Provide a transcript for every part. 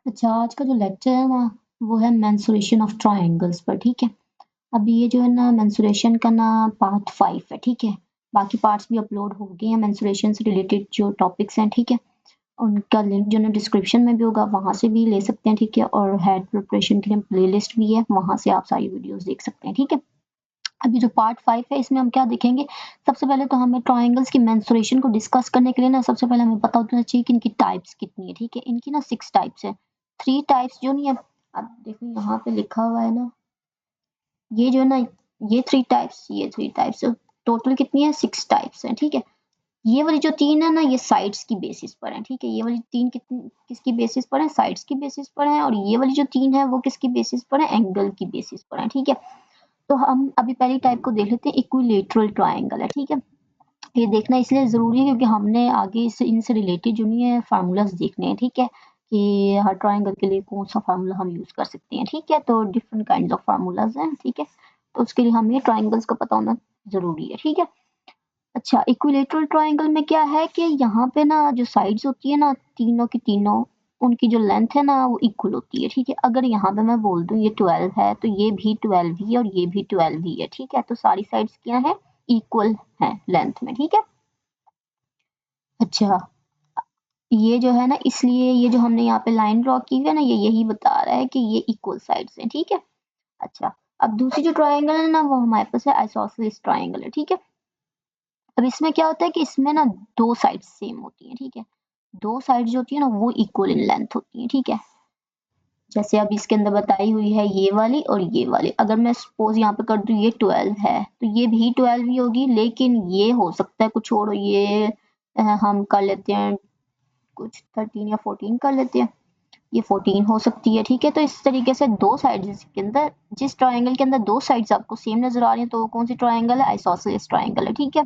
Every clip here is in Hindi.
अच्छा, आज का जो लेक्चर है ना, वो है मेंसुरेशन ऑफ ट्रायंगल्स पर, ठीक है। अभी ये जो है ना मेंसुरेशन का ना पार्ट 5 है, ठीक है। बाकी पार्ट्स भी अपलोड हो गए हैं मेंसुरेशन से रिलेटेड जो टॉपिक्स हैं, ठीक है। उनका लिंक जो है ना डिस्क्रिप्शन में भी होगा, वहाँ से भी ले सकते हैं, ठीक है। और हेड प्रिपरेशन के लिए प्लेलिस्ट भी है, वहाँ से आप सारी वीडियोस देख सकते हैं, ठीक है। अभी जो पार्ट 5 है इसमें हम क्या देखेंगे, सबसे पहले तो हमें ट्रायंगल्स की मेंसुरेशन को डिस्कस करने के लिए ना सबसे पहले हमें पता होना चाहिए कि इनकी टाइप्स कितनी है, ठीक है। इनकी ना 6 टाइप्स है, 3 टाइप्स जो नहीं है। अब देखो यहाँ पे लिखा हुआ है ना, ये जो है ना, ये 3 टाइप्स, ये 3 टाइप्स, तो टोटल कितनी है, 6 टाइप्स है, ठीक है। ये वाली जो 3 है ना, ये साइड्स की बेसिस पर है, ठीक है। ये वाली 3 कितनी किसकी बेसिस पर है, साइड्स की बेसिस पर है। और ये वाली जो 3 है वो किसकी बेसिस पर है, एंगल की बेसिस पर है, ठीक है। तो हम अभी पहली टाइप को देख लेते हैं, इक्विलेटरल ट्रायंगल है, ठीक है। ये देखना इसलिए ज़रूरी है क्योंकि हमने आगे इस इनसे रिलेटेड जो नहीं है फार्मूलाज देखने हैं, ठीक है। कि हर ट्रायंगल के लिए कौन सा फार्मूला हम यूज़ कर सकते हैं, ठीक है। तो डिफरेंट काइंड ऑफ फार्मूलाज हैं, ठीक है। तो उसके लिए हमें ट्रायंगल्स का पता होना ज़रूरी है, ठीक है। अच्छा, इक्विलेटरल ट्रायंगल में क्या है कि यहाँ पे ना जो साइड्स होती है ना, तीनों की तीनों, उनकी जो लेंथ है ना वो इक्वल होती है, ठीक है। अगर यहाँ पे मैं बोल दूँ ये 12 है तो ये भी 12 ही है और ये भी 12 ही है, ठीक है। तो सारी साइड्स क्या है, इक्वल है लेंथ में, ठीक है। अच्छा, ये जो है ना, इसलिए ये जो हमने यहाँ पे लाइन ड्रॉ की है ना, ये यही बता रहा है कि ये इक्वल साइड्स हैं, ठीक है। अच्छा, अब दूसरी जो ट्रायंगल है ना वो हमारे पास है आइसोसेलेस ट्रायंगल है, ठीक है। अब इसमें क्या होता है कि इसमें ना दो साइड्स सेम होती हैं, ठीक है। दो साइड्स जो होती है ना वो इक्वल इन लेंथ होती है, ठीक है। जैसे अब इसके अंदर बताई हुई है ये वाली और ये वाली। अगर मैं सपोज यहाँ पे कर दूं ये 12 है तो ये भी 12 ही होगी, लेकिन ये हो सकता है कुछ और, ये हम कर लेते हैं कुछ 13 या 14 कर लेते हैं, ये 14 हो सकती है, ठीक है। तो इस तरीके से दो साइड्स के अंदर, जिस ट्रायंगल के अंदर दो साइड्स आपको सेम नजर आ रही हैं तो वो कौन सी ट्रायंगल है, आइसोसेलेस ट्रायंगल है, ठीक है।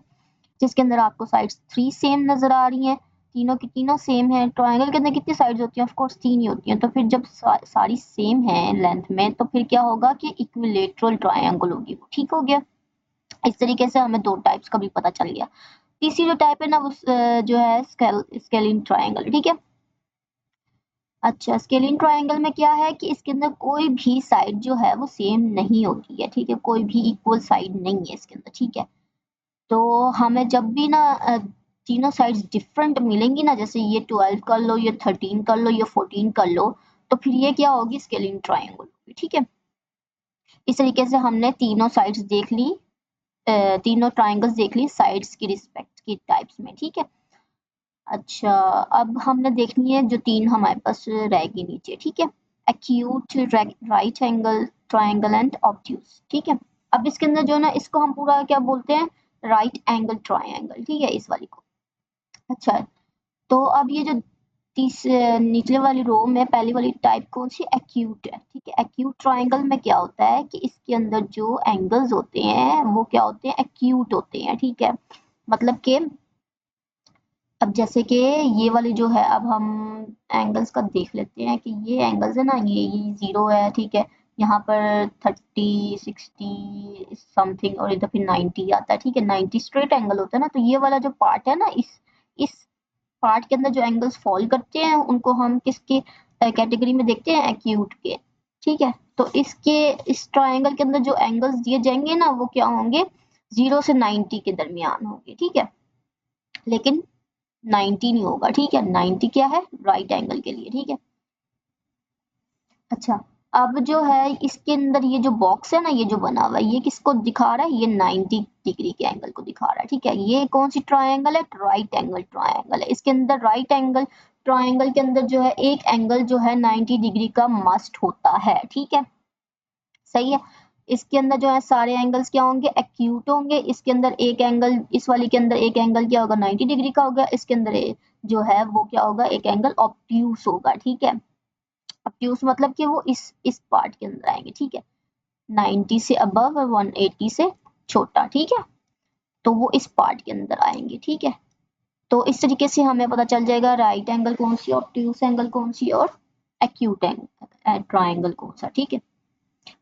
जिसके अंदर आपको साइड्स 3 सेम नजर आ रही हैं, तीनों की तीनों सेम है। ट्रायंगल के अंदर कितनी साइड्स होती हैं, ऑफ कोर्स 3 ही होती हैं। तो फिर जब सारी सेम है लेंथ में तो फिर क्या होगा कि इक्विलेटरल ट्रायंगल होगी, ठीक हो गया। इस तरीके से हमें दो टाइप्स का भी पता चल गया। तीसरी जो टाइप है ना वो जो है स्केलिन ट्रायंगल, ठीक है। अच्छा, स्केलिन ट्रायंगल में क्या है कि इसके अंदर कोई भी साइड जो है वो सेम नहीं होती है, ठीक है। कोई भी इक्वल साइड नहीं है इसके अंदर, ठीक है। तो हमें जब भी ना तीनों साइड्स डिफरेंट मिलेंगी ना, जैसे ये 12 कर लो, ये 13 कर लो, ये 14 कर लो, तो फिर ये क्या होगी, स्केलिन ट्रायंगल होगी, ठीक है। इस तरीके से हमने तीनों साइड्स देख ली, तीनों ट्रायंगल्स देख ली साइड्स की रिस्पेक्ट की टाइप्स में, ठीक है। अच्छा, अब हमने देखनी है जो तीन हमारे पास रहेगी नीचे, ठीक है। Acute, right angle triangle and obtuse, ठीक है। अब इसके अंदर जो है ना, इसको हम पूरा क्या बोलते हैं, राइट एंगल ट्रायंगल, ठीक है, इस वाली को। अच्छा, तो अब ये जो निचले वाली रो में पहली वाली टाइप कौन सी, एक्यूट है, ठीक है। एक्यूट ट्रायंगल में क्या होता है कि इसके अंदर जो एंगल्स होते हैं वो क्या होते हैं, एक्यूट होते हैं, ठीक है। मतलब कि अब जैसे कि ये वाली जो है, अब हम एंगल्स का देख लेते हैं कि ये एंगल्स है ना, ये 0 है, ठीक है। यहाँ पर 30, 60 समथिंग और इधर फिर 90 आता है, ठीक है। 90 स्ट्रेट एंगल होता है ना, तो ये वाला जो पार्ट है ना, इस पार्ट के अंदर जो एंगल्स फॉल करते हैं उनको हम किसके कैटेगरी में देखते हैं, एक्यूट के, ठीक है। तो इस ट्रायंगल के अंदर जो एंगल्स दिए जाएंगे ना वो क्या होंगे, 0 से 90 के दरमियान होंगे, ठीक है। लेकिन 90 नहीं होगा, ठीक है। 90 क्या है, राइट एंगल के लिए, ठीक है। अच्छा, अब जो है इसके अंदर ये जो बॉक्स है ना, ये जो बना हुआ है, ये किसको दिखा रहा है, ये 90 डिग्री के एंगल को दिखा रहा है, ठीक है। ये कौन सी ट्रायंगल है, राइट एंगल ट्रायंगल है। इसके अंदर राइट एंगल ट्रायंगल के अंदर जो है एक एंगल जो है 90 डिग्री का मस्ट होता है, ठीक है, सही है। इसके अंदर जो है सारे एंगल्स क्या होंगे, एक्यूट होंगे। इसके अंदर एक एंगल, इस वाली के अंदर एक एंगल क्या होगा, 90 डिग्री का होगा। इसके अंदर जो है वो क्या होगा, एक एंगल ऑब्ट्यूस होगा, ठीक है। ऑब्ट्यूस मतलब कि वो इस पार्ट के अंदर आएंगे, ठीक है। 90 से अबव और 180 से छोटा, ठीक है। तो वो इस पार्ट के अंदर आएंगे, ठीक है। तो इस तरीके से हमें पता चल जाएगा राइट एंगल कौन सी, ऑब्ट्यूस एंगल कौन सी और एक्यूट एंगल ट्रायंगल कौन सा, ठीक है।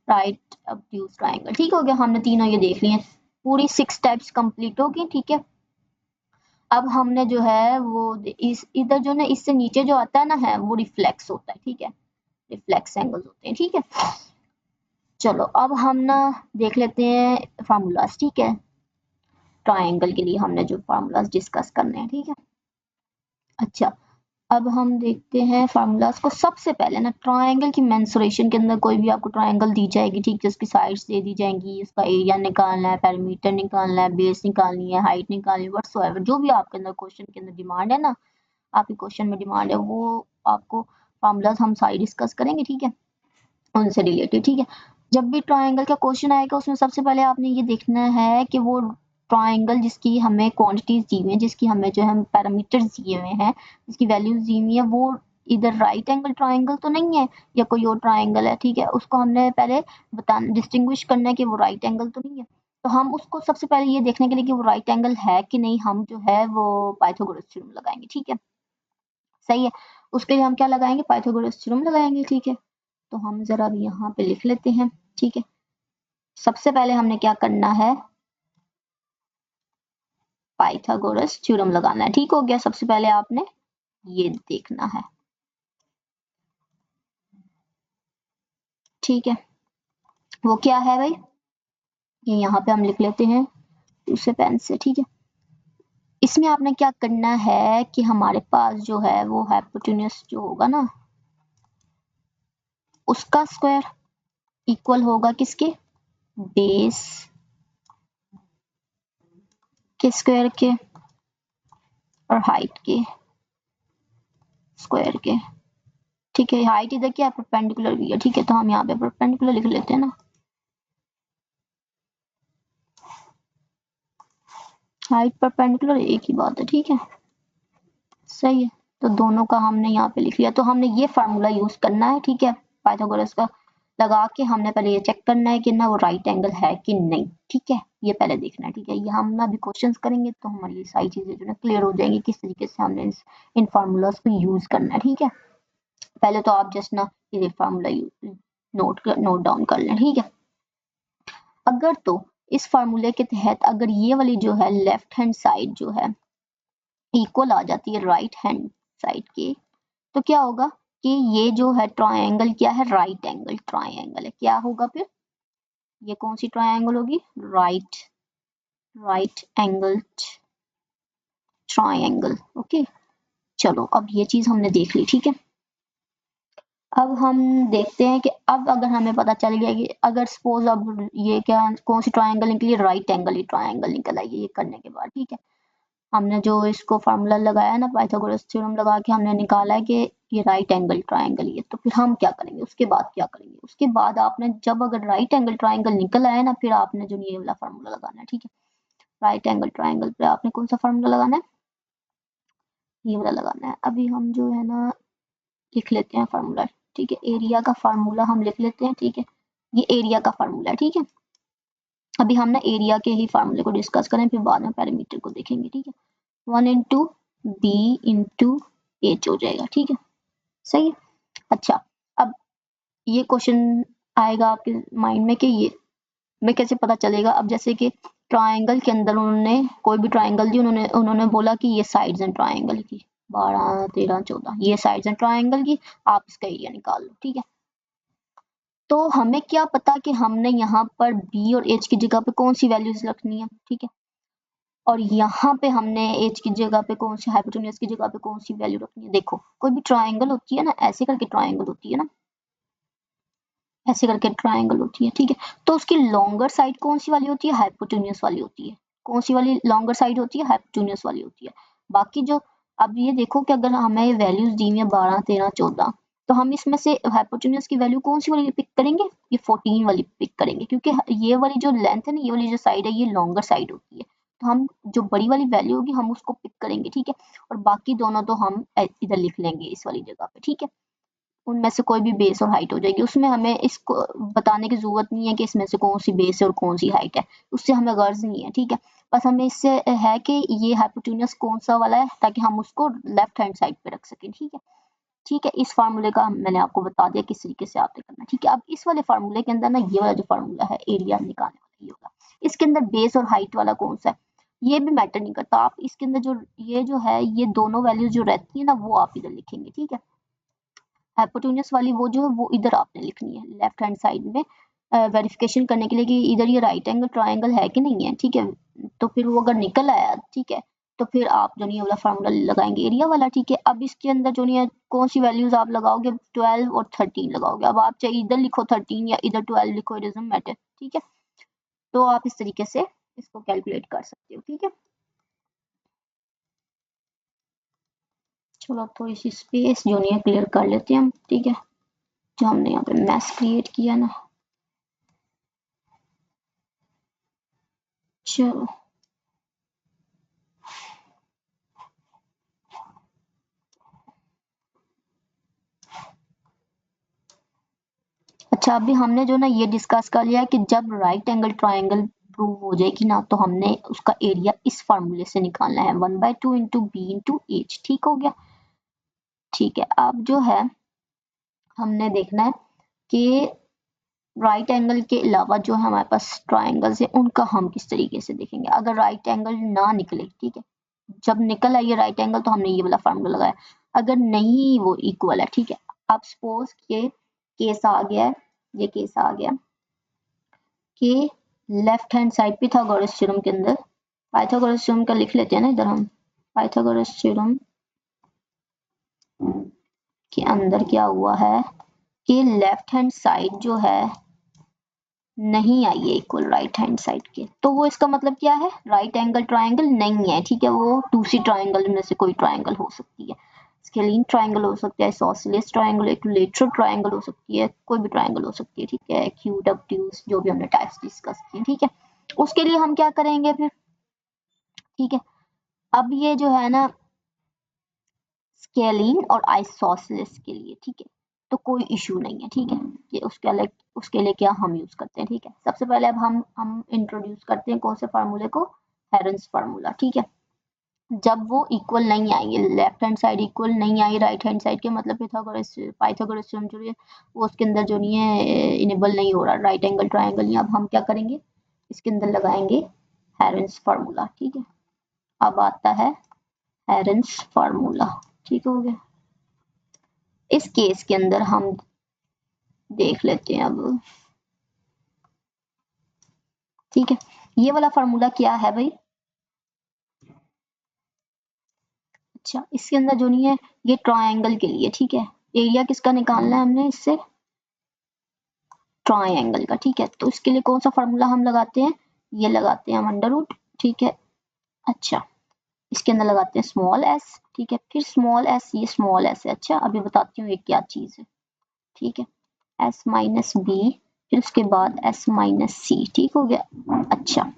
राइट ऑब्ट्यूज ट्रायंगल, ठीक हो गया। हमने तीनों ये देख लिए, पूरी 6 टाइप्स कंप्लीट होगी, ठीक है। अब हमने जो है वो इस इधर जो ना, इससे नीचे जो आता है ना है वो रिफ्लेक्स होता है, ठीक है। रिफ्लेक्स एंगल्स होते हैं, ठीक है। चलो अब हम ना देख लेते हैं फार्मूलाज, ठीक है। ट्राइंगल के लिए हमने जो फार्मूलाज डिस्कस करने हैं, ठीक है। अच्छा, अब हम देखते हैं फार्मूलाज को। सबसे पहले ना ट्राइंगल की मेंसुरेशन के अंदर कोई भी आपको ट्राइंगल दी जाएगी, ठीक है, उसकी साइड्स दे दी जाएंगी, उसका एरिया निकालना है, पेरीमीटर निकालना है, बेस निकालनी है, हाइट निकालनी है, व्हाटसोएवर जो भी आपके अंदर क्वेश्चन के अंदर डिमांड है ना, आपके क्वेश्चन में डिमांड है, वो आपको फार्मूलाज हम सारी डिस्कस करेंगे, ठीक है, उनसे रिलेटेड, ठीक है। जब भी ट्राइंगल का क्वेश्चन आएगा उसमें सबसे पहले आपने ये देखना है कि वो ट्राइंगल जिसकी हमें क्वांटिटीज दी हुई है, जिसकी हमें जो है पैरामीटर्स दिए हुए हैं, जिसकी वैल्यूज दी हुई है, वो इधर राइट एंगल ट्राइंगल तो नहीं है या कोई और ट्राइंगल है, ठीक है। उसको हमने पहले बताना, डिस्टिंग्विश करना है कि वो राइट एंगल तो नहीं है। तो हम उसको सबसे पहले ये देखने के लिए कि वो राइट एंगल है कि नहीं, हम जो है वो पाइथागोरस थ्योरम लगाएंगे, ठीक है, सही है। उसके लिए हम क्या लगाएंगे, पाइथागोरस थ्योरम लगाएंगे, ठीक है। तो हम जरा अब यहाँ पे लिख लेते हैं, ठीक है। सबसे पहले हमने क्या करना है, पाइथागोरस थ्योरम लगाना है, ठीक हो गया। सबसे पहले आपने ये देखना है, ठीक है। वो क्या है भाई, ये यहाँ पे हम लिख लेते हैं दूसरे पेन से, ठीक है। इसमें आपने क्या करना है कि हमारे पास जो है वो हाइपोटेन्यूस जो होगा ना, उसका स्क्वायर इक्वल होगा किसके, बेस के स्क्वायर के और हाइट के स्क्वायर के, ठीक है। हाइट इधर क्या परपेंडिकुलर भी है, ठीक है, तो हम यहाँ पे परपेंडिकुलर लिख लेते हैं ना, हाइट परपेंडिकुलर एक ही बात है, ठीक है, सही है। तो दोनों का हमने यहाँ पे लिख लिया। तो हमने ये फार्मूला यूज करना है, ठीक है, पाइथागोरस का लगा के हमने पहले ये चेक करना है कि ना वो राइट एंगल है कि नहीं, ठीक है, ये पहले देखना है, ठीक है। ये हम ना अभी क्वेश्चंस करेंगे तो हमारी ये सारी चीजें जो है क्लियर हो जाएंगी किस तरीके से हमने इन फार्मूलाज को यूज करना है, ठीक है। पहले तो आप जस्ट ना ये फार्मूला नोट डाउन कर लें, ठीक है। अगर तो इस फार्मूले के तहत अगर ये वाली जो है लेफ्ट हैंड साइड जो है इक्वल आ जाती है राइट हैंड साइड के, तो क्या होगा कि ये जो है ट्रायंगल क्या है, राइट एंगल ट्रायंगल है। क्या होगा फिर, ये कौन सी ट्रायंगल होगी, राइट एंगल ट्रायंगल, ओके। चलो अब ये चीज हमने देख ली, ठीक है। अब हम देखते हैं कि अब अगर हमें पता चल गया कि अगर सपोज अब ये क्या कौन सी ट्रायंगल निकली, राइट एंगल ही ट्रायंगल निकल आई, ये करने के बाद, ठीक है, हमने जो इसको फार्मूला लगाया ना, पाइथागोरस थ्योरम लगा के हमने निकाला है कि ये राइट एंगल ट्रायंगल ही है। तो फिर हम क्या करेंगे, उसके बाद क्या करेंगे, उसके बाद आपने जब अगर राइट एंगल ट्रायंगल निकल आए ना, फिर आपने जो ये वाला फार्मूला लगाना है, ठीक है। राइट एंगल ट्रायंगल पे आपने कौन सा फार्मूला लगाना है, ये वाला लगाना है। अभी हम जो है ना लिख लेते हैं फार्मूला, ठीक है। एरिया का फार्मूला हम लिख लेते हैं, ठीक है, ये एरिया का फार्मूला है, ठीक है। अभी हम ना एरिया के ही फार्मूले को डिस्कस करें, फिर बाद में पैरामीटर को देखेंगे, ठीक है। 1 इंटू बी इंटू एच हो जाएगा, ठीक है, सही है। अच्छा, अब ये क्वेश्चन आएगा आपके माइंड में कि ये में कैसे पता चलेगा। अब जैसे कि ट्रायंगल के अंदर उन्होंने कोई भी ट्रायंगल दी, उन्होंने उन्होंने बोला कि ये साइड्स हैं ट्रायंगल की 12 13 14, ये साइड्स हैं ट्रायंगल की, आप इसका एरिया निकाल लो, ठीक है। तो हमें क्या पता कि हमने यहाँ पर बी और एच की जगह पे कौन सी वैल्यूज रखनी है, ठीक है, और यहाँ पे हमने एच की जगह पे कौन सी, हाइपोटेन्यूज की जगह पे कौन सी वैल्यू रखनी है। देखो कोई भी ट्रायंगल होती है ना, ऐसे करके ट्रायंगल होती है ना, ऐसे करके ट्रायंगल होती है, ठीक है। तो उसकी लॉन्गर साइड कौन सी वाली होती है, हाइपोटेन्यूज वाली होती है। कौन सी वाली लॉन्गर साइड होती है, हाइपोटेन्यूज वाली होती है। बाकी जो, अब ये देखो कि अगर हमें वैल्यूज दी हुई है 12 13 14, तो हम इसमें से हाइपोटेन्यूज की वैल्यू कौन सी वाली पिक करेंगे, ये 14 वाली पिक करेंगे, क्योंकि ये वाली जो लेंथ है ना, ये वाली जो साइड है, ये लॉन्गर साइड होती है। तो हम जो बड़ी वाली वैल्यू होगी हम उसको पिक करेंगे, ठीक है। और बाकी दोनों तो हम इधर लिख लेंगे इस वाली जगह पे, ठीक है। उनमें से कोई भी बेस और हाइट हो जाएगी, उसमें हमें इसको बताने की जरूरत नहीं है कि इसमें से कौन सी बेस है और कौन सी हाइट है, उससे हमें गर्ज नहीं है, ठीक है। बस हमें इससे है कि ये हाइपोटेन्यूज कौन सा वाला है, ताकि हम उसको लेफ्ट हैंड साइड पे रख सकें, ठीक है। ठीक है, इस फार्मूले का मैंने आपको बता दिया किस तरीके से आपने करना है, ठीक है। अब इस वाले फार्मूले के अंदर ना ये वाला जो फार्मूला है एरिया निकालने वाला, ये होगा। इसके अंदर बेस और हाइट वाला कौन सा है ये भी मैटर नहीं करता, आप इसके अंदर जो ये जो है ये दोनों वैल्यूज जो रहती है ना, वो आप इधर लिखेंगे, ठीक है। हाइपोटेन्यूस वाली वो जो है वो इधर आपने लिखनी है लेफ्ट हैंड साइड में, वेरिफिकेशन करने के लिए कि इधर ये राइट एंगल ट्रायंगल है कि नहीं है, ठीक है। तो फिर वो अगर निकल आया, ठीक है, तो फिर आप जो नहीं वाला फार्मूला लगाएंगे एरिया वाला, ठीक है। अब इसके अंदर जो नहीं है कौन सी वैल्यूज आप लगाओगे, 12 और 13 लगाओगे। अब आप चाहे इधर लिखो 13 या इधर 12 लिखो, इट डजंट मैटर, ठीक है। तो आप इस तरीके से इसको कैलकुलेट कर सकते हो, ठीक है। चलो थोड़ी सी स्पेस जो नहीं है क्लियर कर लेते हैं हम, ठीक है, जो हमने यहाँ पे मैस क्रिएट किया ना। चलो अच्छा, अभी हमने जो ना ये डिस्कस कर लिया कि जब राइट एंगल ट्राइंगल प्रूव हो जाएगी ना, तो हमने उसका एरिया इस फार्मूले से निकालना है, 1/2 इंटू बी इंटू एच, ठीक हो गया। ठीक है, अब जो है हमने देखना है कि राइट एंगल के अलावा जो हमारे पास ट्राइंगल्स है उनका हम किस तरीके से देखेंगे। अगर राइट एंगल ना निकले, ठीक है, जब निकल आई राइट एंगल तो हमने ये वाला फार्मूला लगाया। अगर नहीं वो इक्वल है, ठीक है, अब सपोज के केस आ गया है, ये केस आ गया कि left hand side Pythagoras theorem के अंदर, पाइथागोरस थ्योरम का लिख लेते हैं ना इधर हम, पाइथागोरस थ्योरम के अंदर क्या हुआ है कि लेफ्ट हैंड साइड जो है नहीं आई है इक्वल राइट हैंड साइड के, तो वो इसका मतलब क्या है, राइट एंगल ट्रायंगल नहीं है, ठीक है। वो दूसरी ट्रायंगल में से कोई ट्रायंगल हो सकती है, स्केलिन ट्रायंगल हो सकता है, isosceles ट्रायंगल, इक्विलेटरल ट्रायंगल हो सकती है, कोई भी ट्रायंगल हो सकती है, ठीक है, एक्यूट ऑब्ट्यूज जो भी हमने टाइप्स डिस्कस किए, ठीक है। उसके लिए हम क्या करेंगे फिर, ठीक है, अब ये जो है ना स्केलिन और आइसोसेलेस के लिए, ठीक है, तो कोई इशू नहीं है, ठीक है, कि उसके लिए क्या हम यूज करते हैं, ठीक है। सबसे पहले अब हम इंट्रोड्यूस करते हैं कौन से फार्मूले को, हेरेंस फार्मूला, ठीक है। जब वो इक्वल नहीं आएंगे, लेफ्ट हैंड साइड इक्वल नहीं आई राइट हैंड साइड के, मतलब पाइथागोरस थ्योरम जो है वो उसके अंदर जो नहीं है इनेबल नहीं हो रहा राइट एंगल ट्रायंगल, अब हम क्या करेंगे, इसके अंदर लगाएंगे हेरेंस फार्मूला, ठीक है। अब आता है हेरेंस फार्मूला, ठीक हो गया। इस केस के अंदर हम देख लेते हैं अब, ठीक है, ये वाला फार्मूला क्या है भाई। अच्छा, इसके अंदर जो नहीं है ये ट्रायंगल के लिए, ठीक है, एरिया किसका निकालना है हमने इससे, ट्रायंगल का, ठीक है। तो इसके लिए कौन सा फार्मूला हम लगाते हैं, ये लगाते हैं हम अंडर रूट, ठीक है। अच्छा, इसके अंदर लगाते हैं स्मॉल एस, ठीक है, फिर स्मॉल एस, ये स्मॉल एस है। अच्छा, अभी बताती हूँ ये क्या चीज है, ठीक है, एस माइनस बी, फिर उसके बाद एस माइनस सी, ठीक हो गया। अच्छा,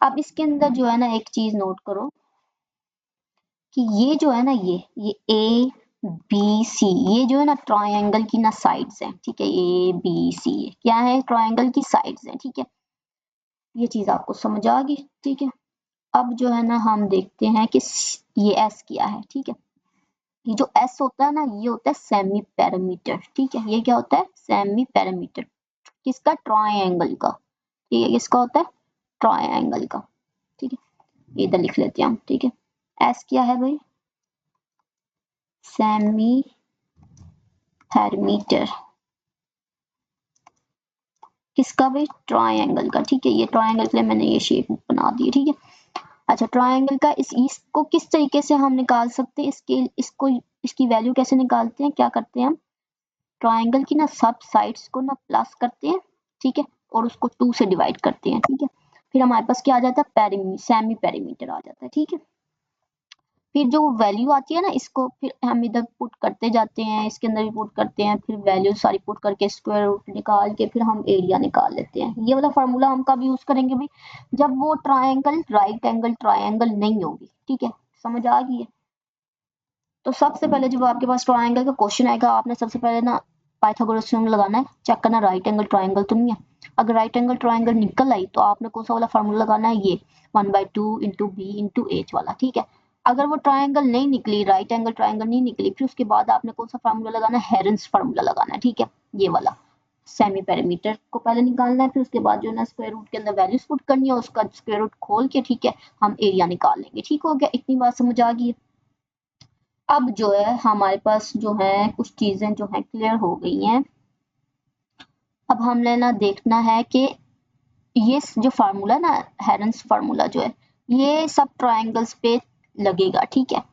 अब इसके अंदर जो है ना एक चीज नोट करो कि ये जो है ना ये ए बी सी, ये जो है ना ट्रायंगल की ना साइड्स हैं, ठीक है, ए बी सी क्या है, ट्रायंगल की साइड्स हैं, ठीक है। ये चीज आपको समझ आ गई, ठीक है। अब जो है ना हम देखते हैं कि ये एस क्या है, ठीक है। ये जो एस होता है ना ये होता है सेमी पैरामीटर, ठीक है। ये क्या होता है, सेमी पैरामीटर किसका, ट्रायंगल का, ठीक है, किसका होता है, ट्रायंगल का, ठीक है। इधर लिख लेते हैं हम, ठीक है। एस क्या है भाई, सेमी पैरामीटर किसका भाई, ट्रायंगल का, ठीक है। ये ट्रायंगल के लिए मैंने ये शेप बना दी, ठीक है। अच्छा, ट्रायंगल का इसको किस तरीके से हम निकाल सकते हैं, इसको इसकी वैल्यू कैसे निकालते हैं, क्या करते हैं हम, ट्रायंगल की ना सब साइड्स को ना प्लस करते हैं, ठीक है, और उसको 2 से डिवाइड करते हैं, ठीक है। फिर हमारे पास क्या आ जाता है, सेमी पेरीमीटर आ जाता है, ठीक है। फिर जो वैल्यू आती है ना इसको फिर हम इधर पुट करते जाते हैं, इसके अंदर भी पुट करते हैं, फिर वैल्यू सारी पुट करके स्क्वायर रूट निकाल के फिर हम एरिया निकाल लेते हैं। ये वाला फार्मूला हम कब यूज करेंगे भाई, जब वो ट्रायंगल राइट एंगल ट्रायंगल नहीं होगी, ठीक है, समझ आ गई है। तो सबसे पहले जब आपके पास ट्रायंगल का क्वेश्चन आएगा, आपने सबसे पहले ना पाइथागोरस थ्योरम लगाना है, चेक करना राइट एंगल ट्रायंगल तो नहीं है। अगर राइट एंगल ट्रायंगल निकल आई तो आपने कौन सा वाला फार्मूला लगाना है, ये 1/2 इंटू बी इंटू एच वाला, ठीक है। अगर वो ट्रायंगल नहीं निकली, राइट एंगल ट्रायंगल नहीं निकली, फिर उसके बाद आपने कौन सा फार्मूला लगाना है, हेरेंस फार्मूला लगाना है, ठीक है, ये वाला। सेमी पेरीमीटर को पहले निकालना है, फिर उसके बाद जो है ना स्क्वायर रूट के अंदर वैल्यूज पुट करनी है, उसका स्क्वायर रूट खोल के, ठीक है, हम एरिया निकाल लेंगे, ठीक हो गया। इतनी बात समझ आ गई है। अब जो है हमारे पास जो है कुछ चीजें जो है क्लियर हो गई हैं। अब हमने ना देखना है कि ये जो फार्मूला ना, हेरन्स फार्मूला जो है ये सब ट्रायंगल्स पे लगेगा, ठीक है,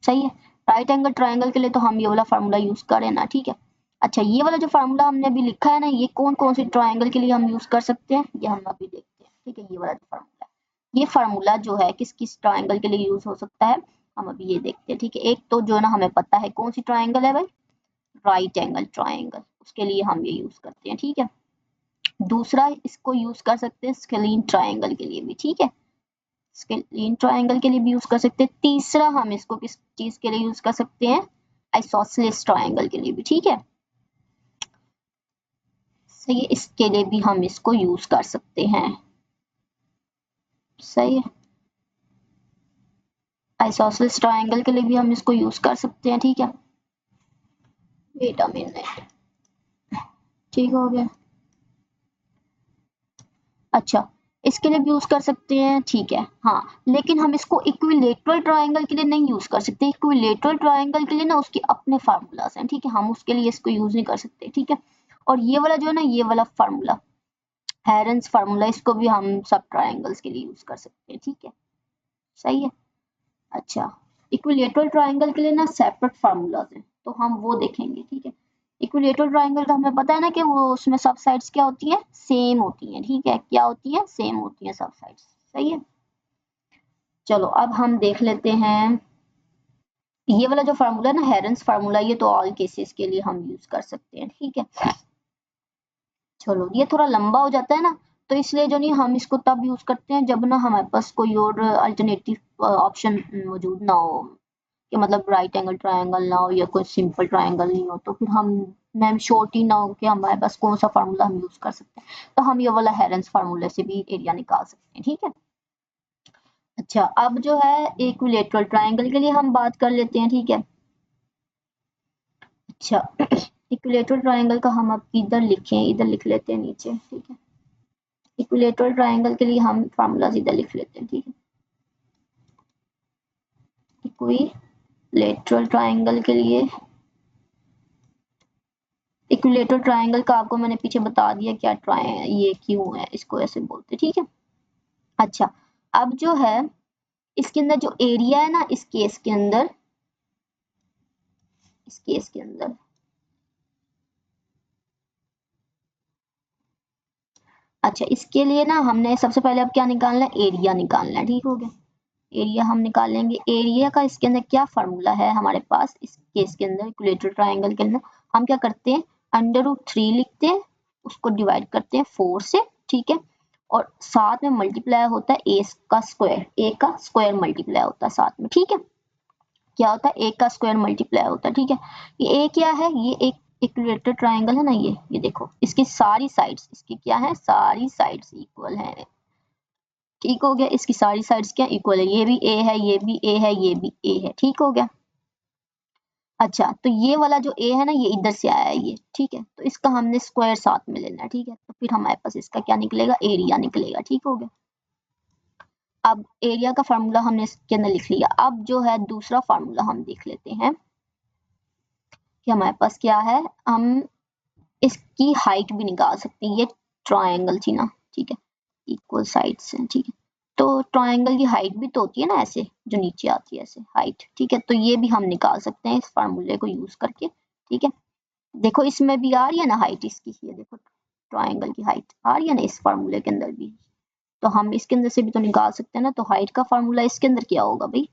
सही है। राइट एंगल ट्रायंगल के लिए तो हम ये वाला फार्मूला यूज करें ना, ठीक है। अच्छा, ये वाला जो फार्मूला हमने अभी लिखा है ना, ये कौन कौन से ट्रायंगल के लिए हम यूज कर सकते हैं, ये हम अभी देखते हैं, ठीक है। ये वाला जो फार्मूला, ये फार्मूला जो है किस किस ट्रायंगल के लिए यूज हो सकता है, हम अभी ये देखते हैं, ठीक है। एक तो जो है ना हमें पता है कौन सी ट्रायंगल है भाई, राइट एंगल ट्रायंगल, उसके लिए हम ये यूज करते हैं, ठीक है। दूसरा इसको यूज कर सकते हैं स्केलीन ट्रायंगल के लिए भी, ठीक है, स्केलीन ट्रायंगल के लिए भी यूज कर सकते हैं। तीसरा हम इसको किस चीज के लिए यूज कर सकते हैं, आइसोसेलेस ट्रायंगल के लिए भी, ठीक है। सही है, इसके लिए भी हम इसको यूज कर सकते हैं, सही है। आइसोसेलेस ट्रायंगल के लिए भी हम इसको यूज कर सकते हैं, ठीक है। वेट अ मिनट, ठीक हो गया। अच्छा, इसके लिए भी यूज कर सकते हैं, ठीक है, हाँ। लेकिन हम इसको इक्विलेटरल ट्रायंगल के लिए नहीं यूज कर सकते। इक्विलेटरल ट्रायंगल के लिए ना उसके अपने फार्मूलाज हैं, ठीक है, हम उसके लिए इसको यूज नहीं कर सकते, ठीक है। और ये वाला जो है ना, ये वाला फार्मूला, हेरन्स फार्मूला, इसको भी हम सब ट्रायंगल्स के लिए यूज कर सकते हैं, ठीक है, सही है। अच्छा, इक्विलेटरल ट्रायंगल के लिए ना सेपरेट फार्मूलाज हैं, तो हम वो देखेंगे, ठीक है। इक्विलेटरल ट्रायंगल का हमें पता है ना कि वो उसमें सब साइड्स क्या होती है, सेम होती हैं, ठीक है, क्या होती है, सेम होती हैं सब साइड्स, सही है। चलो अब हम देख लेते हैं ये वाला जो फार्मूला ना, हेरन्स फार्मूला, ये तो ऑल केसेस के लिए हम यूज कर सकते हैं, ठीक है। चलो ये थोड़ा लंबा हो जाता है ना, तो इसलिए जो नहीं हम इसको तब यूज करते हैं जब ना हमारे पास कोई और अल्टरनेटिव ऑप्शन मौजूद ना हो, कि मतलब राइट एंगल ट्रायंगल ना हो या कोई सिंपल ट्रायंगल नहीं हो, तो फिर हम मैम शॉर्ट ही ना हो कि हमारे पास कौन सा फार्मूला हम यूज कर सकते हैं, तो हम ये वाला हेरन्स फार्मूले से भी एरिया निकाल सकते हैं, ठीक है। अच्छा, अब जो है इक्विलेटरल ट्रायंगल के लिए हम बात कर लेते हैं, ठीक है। अच्छा, इक्विलेटरल ट्रायंगल का हम अब इधर लिखें, इधर लिख लेते हैं नीचे, ठीक है। इक्विलेटरल ट्रायंगल के लिए हम फार्मूला इधर लिख लेते हैं, ठीक है। इक्विलेटरल ट्रायंगल के लिए, इक्विलेटरल ट्रायंगल का आपको मैंने पीछे बता दिया क्या ट्राय ये क्यों है, इसको ऐसे बोलते, ठीक है। अच्छा, अब जो है इसके अंदर जो एरिया है ना, इस केस के अंदर, इस केस के अंदर, अच्छा, इसके लिए ना हमने सबसे पहले अब क्या निकालना है, एरिया निकालना है, ठीक हो गया। एरिया हम निकालेंगे, एरिया का इसके अंदर क्या फार्मूला है हमारे पास, इस केस के अंदर इक्विलेटरल ट्रायंगल के अंदर हम क्या करते हैं, √3 लिखते हैं, उसको डिवाइड करते हैं 4 से, ठीक है। और साथ में मल्टीप्लाई होता है ए का स्क्वायर, ए का स्क्वायर मल्टीप्लाई होता है साथ में, ठीक है। क्या होता है, ए का स्क्वायर मल्टीप्लाई होता है, ठीक है। ये ए क्या है, ये एक इक्विलेटरल ट्रायंगल है ना, ये देखो इसकी सारी साइड्स, इसकी क्या है, सारी साइड्स इक्वल है, ठीक हो गया। इसकी सारी साइड्स क्या इक्वल है, ये भी ए है, ये भी ए है, ये भी ए है, ठीक हो गया। अच्छा, तो ये वाला जो ए है ना, ये इधर से आया है ये, ठीक है, तो इसका हमने स्क्वायर साथ में लेना है, ठीक है, तो फिर हमारे पास इसका क्या निकलेगा, एरिया निकलेगा, ठीक हो गया। अब एरिया का फार्मूला हमने इसके अंदर लिख लिया। अब जो है दूसरा फार्मूला हम देख लेते हैं कि हमारे पास क्या है, हम इसकी हाइट भी निकाल सकते हैं, ये ट्रायंगल थी ना, ठीक है, इक्वल साइड्स हैं, ठीक है। तो ट्रायंगल की हाइट भी तो होती है ना ऐसे, जो नीचे आती है ऐसे हाइट, ठीक है, तो ये भी हम निकाल सकते हैं इस फार्मूले को यूज करके, ठीक है। देखो इसमें भी आ रही है ना हाइट इसकी, ये देखो ट्रायंगल की हाइट आ रही है ना इस फार्मूले के अंदर भी, तो हम इसके अंदर से भी तो निकाल सकते हैं ना। तो हाइट का फार्मूला इसके अंदर क्या होगा भाई,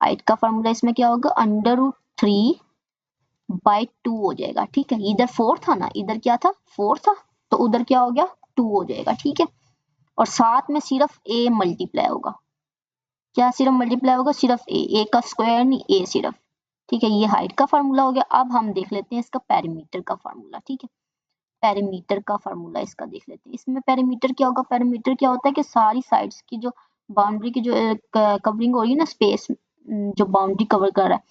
हाइट का फार्मूला इसमें क्या होगा, √3/2 हो जाएगा, ठीक है। इधर 4 था ना, इधर क्या था, 4 था, तो उधर क्या हो गया, 2 हो जाएगा, ठीक है। और साथ में सिर्फ ए मल्टीप्लाई होगा, क्या सिर्फ मल्टीप्लाई होगा, सिर्फ ए का स्क्वायर नहीं, ए सिर्फ, ठीक है। ये हाइट का फार्मूला हो गया। अब हम देख लेते हैं इसका पेरीमीटर का फार्मूला, ठीक है। पेरीमीटर का फार्मूला इसका देख लेते हैं। इसमें पेरीमीटर क्या होगा, पेरीमीटर क्या होता है कि सारी साइड्स की जो बाउंड्री की जो कवरिंग हो रही है ना, स्पेस जो बाउंड्री कवर कर रहा है,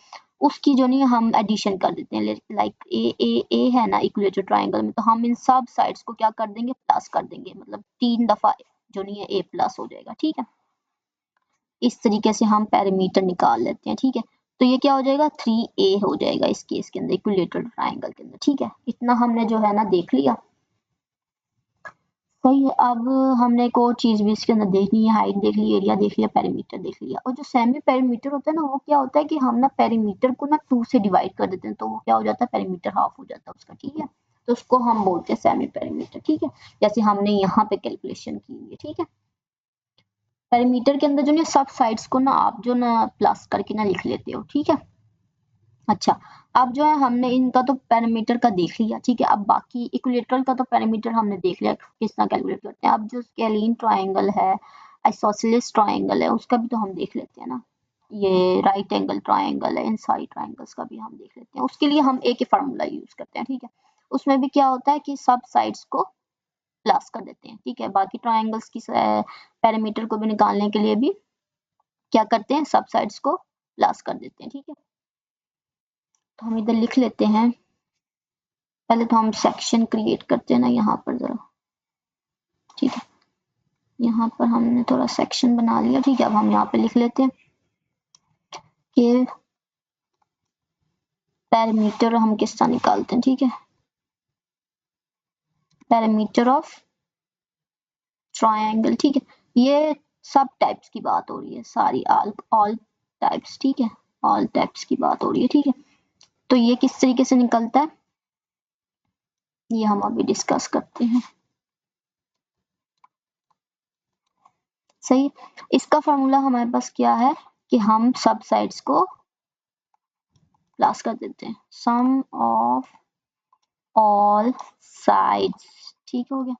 उसकी जो नहीं हम एडिशन कर देते हैं, लाइक ए ए ए है ना इक्विलेटरल ट्रायंगल में, तो हम इन सब साइड्स को क्या कर देंगे, प्लस कर देंगे, मतलब 3 दफा जो नहीं है ए प्लस हो जाएगा, ठीक है। इस तरीके से हम पेरीमीटर निकाल लेते हैं, ठीक है। तो ये क्या हो जाएगा 3a हो जाएगा इस केस के अंदर इक्विलेटरल ट्रायंगल के अंदर। ठीक है, इतना हमने जो है ना देख लिया। सही है, अब हमने एक और चीज भी इसके अंदर देखनी है, हाइट देख ली, एरिया देख लिया, पेरीमीटर देख लिया। और जो सेमी पेरीमीटर होता है ना, वो क्या होता है कि हम ना पेरीमीटर को ना 2 से डिवाइड कर देते हैं, तो वो क्या हो जाता है, पेरीमीटर हाफ हो जाता है उसका। ठीक है, तो उसको हम बोलते हैं सेमी पेरीमीटर। ठीक है, जैसे हमने यहाँ पे कैलकुलेशन की है। ठीक है, पेरीमीटर के अंदर जो ना सब साइड्स को ना आप जो ना प्लस करके ना लिख लेते हो। ठीक है, अच्छा, अब जो है हमने इनका तो पैरामीटर का देख लिया। ठीक है, अब बाकी इक्विलेटरल का तो पैरामीटर हमने देख लिया किस तरह कैलकुलेट करते हैं। अब जो स्केलीन ट्रायंगल है, आइसोसेलेस ट्रायंगल है, उसका भी तो हम देख लेते हैं ना। ये राइट एंगल ट्रायंगल है, इन सारी ट्रायंगल्स का भी हम देख लेते हैं। उसके लिए हम एक ही फार्मूला यूज करते हैं। ठीक है, उसमें भी क्या होता है कि सब साइड्स को प्लस कर देते हैं। ठीक है, बाकी ट्रायंगल्स की पैरामीटर को भी निकालने के लिए भी क्या करते हैं, सब साइड्स को प्लस कर देते हैं। ठीक है, तो हम इधर लिख लेते हैं। पहले तो हम सेक्शन क्रिएट करते हैं ना यहाँ पर जरा। ठीक है, यहाँ पर हमने थोड़ा सेक्शन बना लिया। ठीक है, अब हम यहाँ पे लिख लेते हैं कि पैरामीटर हम किस तरह निकालते हैं। ठीक है, पैरामीटर ऑफ ट्रायंगल। ठीक है, ये सब टाइप्स की बात हो रही है, सारी ऑल टाइप्स। ठीक है, ऑल टाइप्स की बात हो रही है। ठीक है, तो ये किस तरीके से निकलता है, ये हम अभी डिस्कस करते हैं। सही, इसका फॉर्मूला हमारे पास क्या है कि हम सब साइड्स को प्लस कर देते हैं, सम ऑफ ऑल साइड्स। ठीक हो गया।